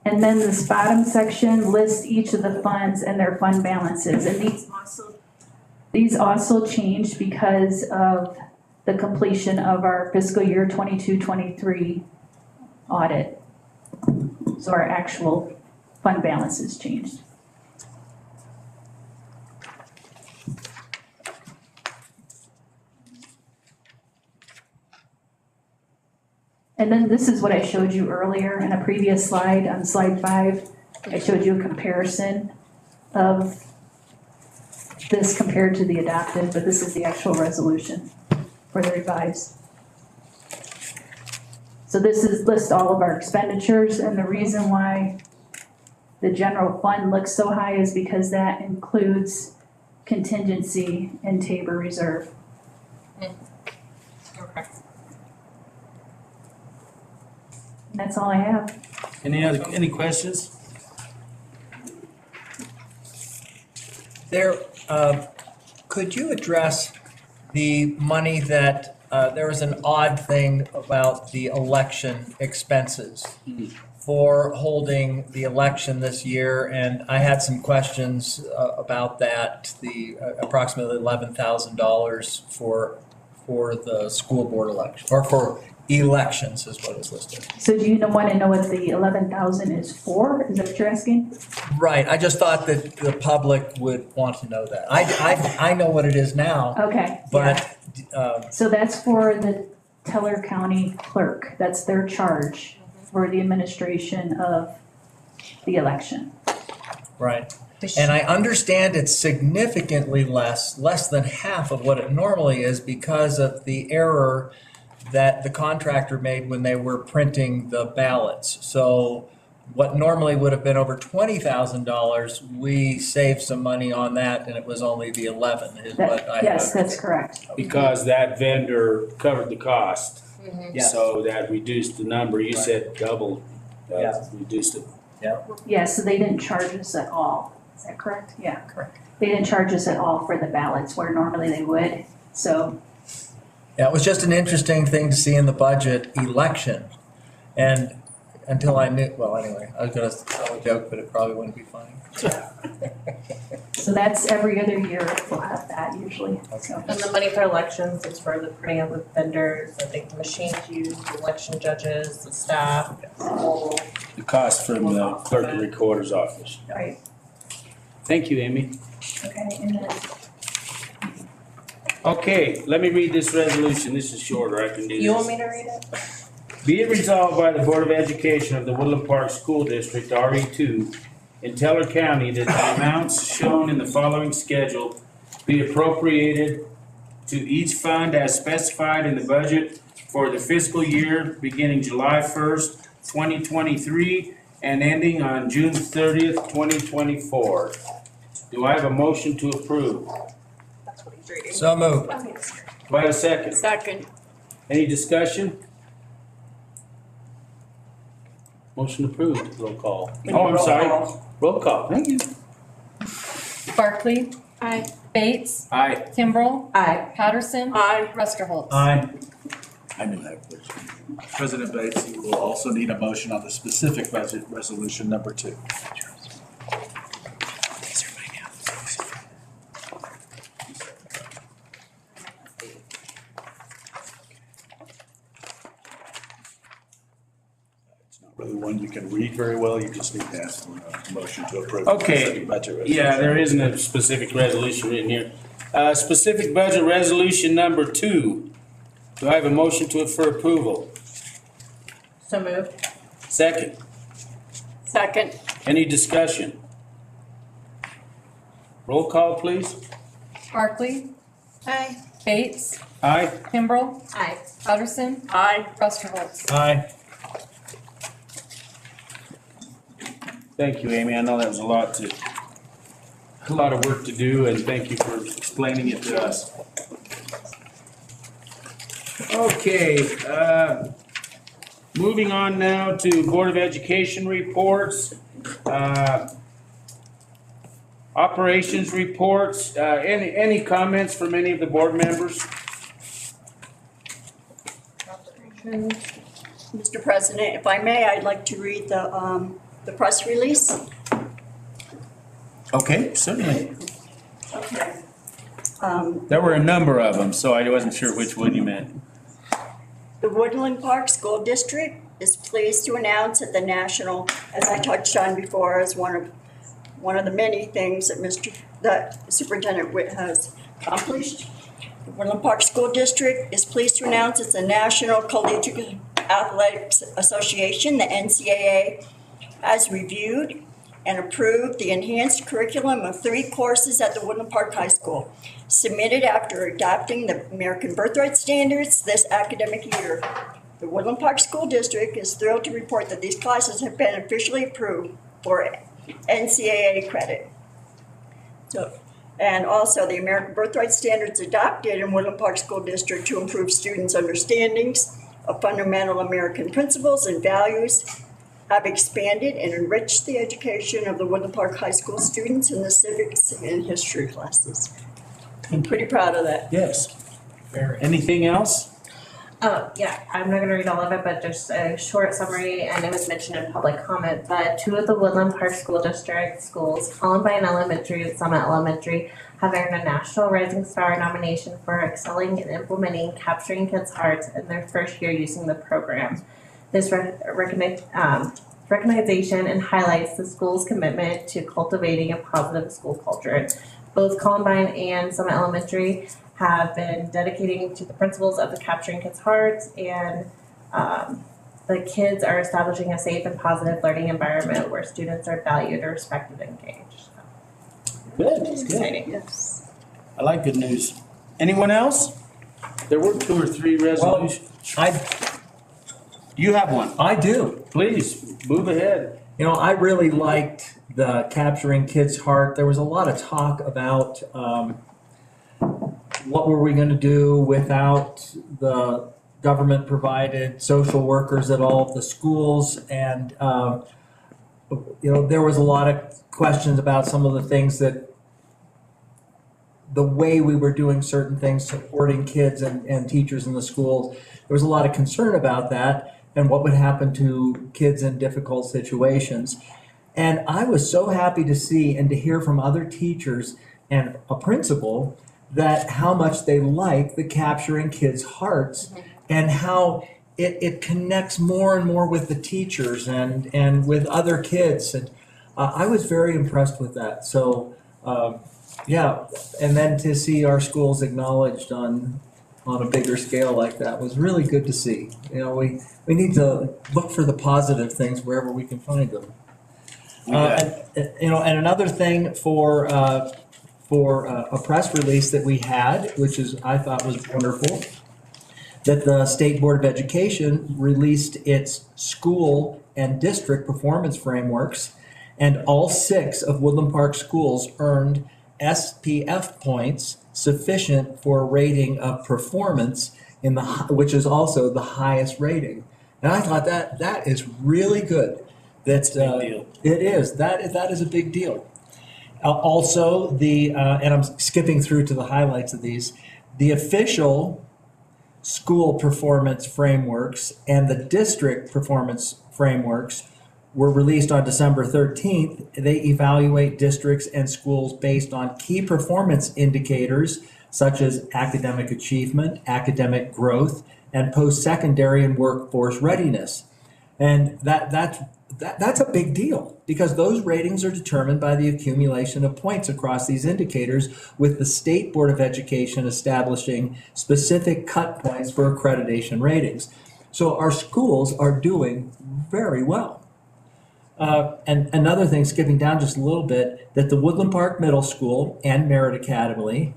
And then this bottom section lists each of the funds and their fund balances, and these also changed because of the completion of our fiscal year 22-23 audit. So our actual fund balances changed. And then this is what I showed you earlier in a previous slide, on slide 5. I showed you a comparison of this compared to the adopted, but this is the actual resolution for the revised. So this lists all of our expenditures, and the reason why the general fund looks so high is because that includes contingency and Tabor reserve. And that's all I have. Any questions? There, could you address the money that, there was an odd thing about the election expenses for holding the election this year, and I had some questions about that, the approximately $11,000 for the school board election, or for elections is what is listed. So do you want to know what the 11,000 is for? Is that what you're asking? Right, I just thought that the public would want to know that. I know what it is now. Okay. But, So that's for the Teller County clerk. That's their charge for the administration of the election. right. And I understand it's significantly less than half of what it normally is because of the error that the contractor made when they were printing the ballots. So what normally would have been over $20,000, we saved some money on that, and it was only the 11 is what I Yes, that's correct. Because that vendor covered the cost. Yeah. So that reduced the number. You said double, Yeah. reduced it. Yeah, so they didn't charge us at all. Is that correct? Yeah. Correct. They didn't charge us at all for the ballots where normally they would. So Yeah, it was just an interesting thing to see in the budget election. And until I knew, well, anyway, I was gonna tell a joke, but it probably wouldn't be funny. So that's every other year we'll have that usually. So. And the money for elections is for the printing of the vendors, I think the machines used, the election judges, the staff, all. The cost from the clerk and recorder's office. Right. Thank you, Amy. Okay, and then Okay, let me read this resolution. This is shorter. I can do this. You want me to read it? Be it resolved by the Board of Education of the Woodland Park School District, RE2, in Teller County, that the amounts shown in the following schedule be appropriated to each fund as specified in the budget for the fiscal year beginning July 1st, 2023, and ending on June 30th, 2024. Do I have a motion to approve? So moved. Do I have a second? Second. Any discussion? Motion approved. Roll call. Oh, I'm sorry. Roll call. Thank you. Barclay. Aye. Bates. Aye. Kimbrell. Aye. Patterson. Aye. Rusterholz. Aye. I knew that was. President Bates, you will also need a motion on the specific budget resolution number 2. It's not really one you can read very well, you just need to ask for a motion to approve. the Okay. specific budget resolution. Yeah, there isn't a specific resolution written here. Specific budget resolution number 2. Do I have a motion for approval? So moved. Second. Second. Any discussion? Roll call, please. Barclay. Aye. Bates. Aye. Kimbrell. Aye. Patterson. Aye. Rusterholz. Aye. Thank you, Amy. I know that was a lot of work to do, and thank you for explaining it to us. Okay, moving on now to Board of Education reports. Operations reports, any comments from any of the board members? Mr. President, if I may, I'd like to read the press release. Okay, certainly. Okay. There were a number of them, so I wasn't sure which one you meant. The Woodland Park School District is pleased to announce that the national, as I touched on before, is one of the many things that Superintendent Witt has accomplished. The Woodland Park School District is pleased to announce that the National Collegiate Athletics Association, the NCAA, has reviewed and approved the enhanced curriculum of 3 courses at the Woodland Park High School, submitted after adopting the American Birthright Standards this academic year. The Woodland Park School District is thrilled to report that these classes have been officially approved for NCAA credit. And also the American Birthright Standards adopted in Woodland Park School District to improve students' understandings of fundamental American principles and values have expanded and enriched the education of the Woodland Park High School students in the civics and history classes. I'm pretty proud of that. Yes. Anything else? Yeah, I'm not gonna read all of it, but just a short summary, and it was mentioned in public comment, but 2 of the Woodland Park School District schools, Columbine Elementary and Summit Elementary, have earned a National Rising Star nomination for excelling in implementing Capturing Kids' Hearts in their first year using the program. This recognition and highlights the school's commitment to cultivating a positive school culture. Both Columbine and Summit Elementary have been dedicating to the principles of the Capturing Kids' Hearts, and the kids are establishing a safe and positive learning environment where students are valued, respected, and engaged. Good, It's good. exciting, yes. I like good news. Anyone else? There were 2 or 3 resolutions. You have one. I do. Please, move ahead. You know, I really liked the Capturing Kids' Heart. There was a lot of talk about what were we going to do without the government-provided social workers at all of the schools, and you know, there was a lot of questions about some of the things that the way we were doing certain things, supporting kids and teachers in the schools. There was a lot of concern about that and what would happen to kids in difficult situations. And I was so happy to see and to hear from other teachers and a principal that how much they like the Capturing Kids' Hearts and how it connects more and more with the teachers and with other kids. And I was very impressed with that. So, yeah, and then to see our schools acknowledged on a bigger scale like that was really good to see. You know, we need to look for the positive things wherever we can find them. You know, and another thing for a press release that we had, which I thought was wonderful, that the State Board of Education released its school and district performance frameworks, and all 6 of Woodland Park schools earned SPF points sufficient for a rating of performance which is also the highest rating. And I thought that is really good. That's a big deal. It is. That is a big deal. Also, and I'm skipping through to the highlights of these, the official school performance frameworks and the district performance frameworks were released on December 13th. They evaluate districts and schools based on key performance indicators such as academic achievement, academic growth, and post-secondary and workforce readiness. And that's a big deal because those ratings are determined by the accumulation of points across these indicators, with the State Board of Education establishing specific cut points for accreditation ratings. So our schools are doing very well. And another thing, skipping down just a little bit, that the Woodland Park Middle School and Merit Academy,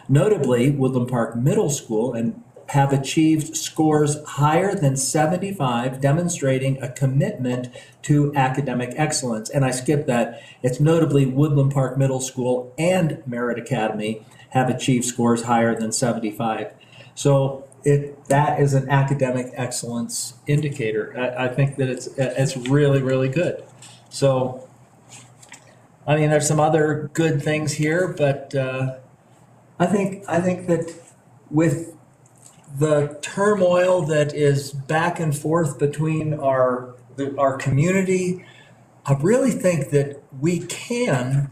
notably Woodland Park Middle School, and have achieved scores higher than 75, demonstrating a commitment to academic excellence. And I skipped that. It's notably Woodland Park Middle School and Merit Academy have achieved scores higher than 75. So that is an academic excellence indicator. I think that it's really, really good. So, I mean, there's some other good things here, but I think that with the turmoil that is back and forth between our community, I really think that we can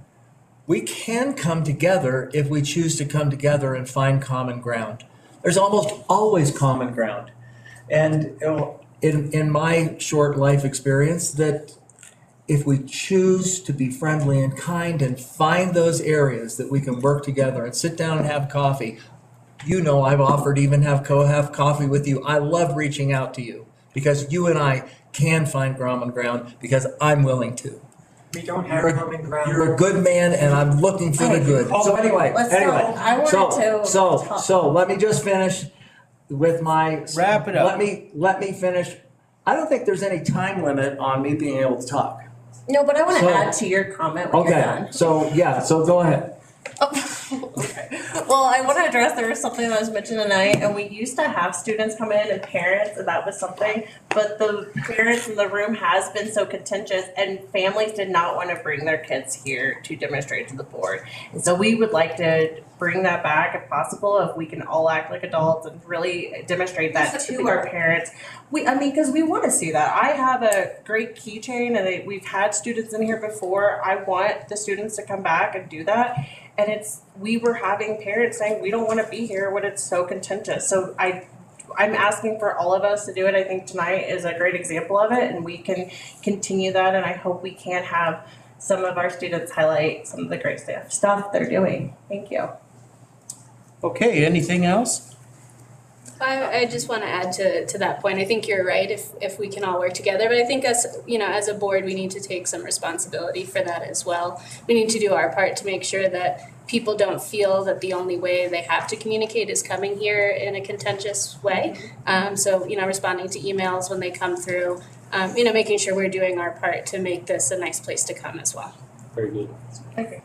come together if we choose to come together and find common ground. There's almost always common ground. And you know, in my short life experience, that if we choose to be friendly and kind and find those areas that we can work together and sit down and have coffee, you know, I've offered even have coffee with you. I love reaching out to you because you and I can find common ground because I'm willing to. We don't have common ground. You're a good man, and I'm looking for the good. So anyway, so let me just finish with my wrap it up. Let me finish. I don't think there's any time limit on me being able to talk. No, but I want to add to your comment when you're done. So go ahead. Okay. Well, I want to address, there was something that was mentioned tonight, and we used to have students come in and parents, and that was something, but the parents in the room has been so contentious, and families did not want to bring their kids here to demonstrate to the board. And so we would like to bring that back if possible, if we can all act like adults and really demonstrate that to our parents. Because we want to see that. I have a great keychain, and we've had students in here before. I want the students to come back and do that. And we were having parents saying, we don't want to be here when it's so contentious. So I'm asking for all of us to do it. I think tonight is a great example of it, and we can continue that. And I hope we can have some of our students highlight some of the great stuff they're doing. Thank you. Okay, anything else? I just want to add to that point. I think you're right if we can all work together, but I think as a board, we need to take some responsibility for that as well. We need to do our part to make sure that people don't feel that the only way they have to communicate is coming here in a contentious way. So responding to emails when they come through, making sure we're doing our part to make this a nice place to come as well. Very good. Okay.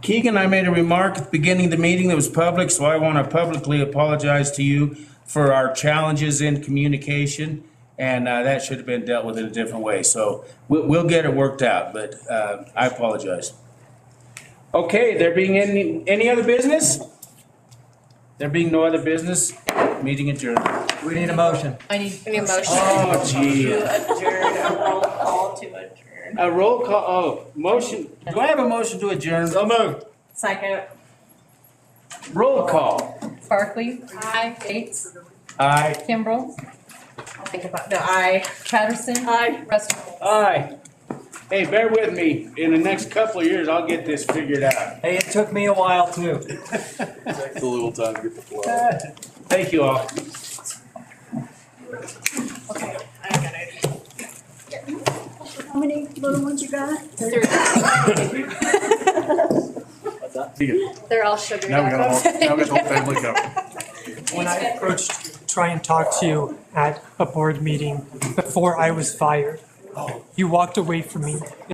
Keegan, I made a remark at the beginning of the meeting that was public, so I want to publicly apologize to you for our challenges in communication, and that should have been dealt with in a different way. So we'll get it worked out, but I apologize. Okay, there being any other business? There being no other business, meeting adjourned. We need a motion. I need a motion. Oh, gee. To adjourn, a roll call to adjourn. A roll call, motion. Do I have a motion to adjourn? So moved. Second. Roll call. Barkley. Aye. Bates. Aye. Kimbrell. I'll think about, no, aye. Patterson. Aye. Russell. Aye. Hey, bear with me. In the next couple of years, I'll get this figured out. Hey, it took me a while too. Takes a little time to get the flow. Thank you all. Okay, I got it. How many little ones you got? They're all sugared Now we got up. the whole family covered. When I approached to try and talk to you at a board meeting before I was fired, you walked away from me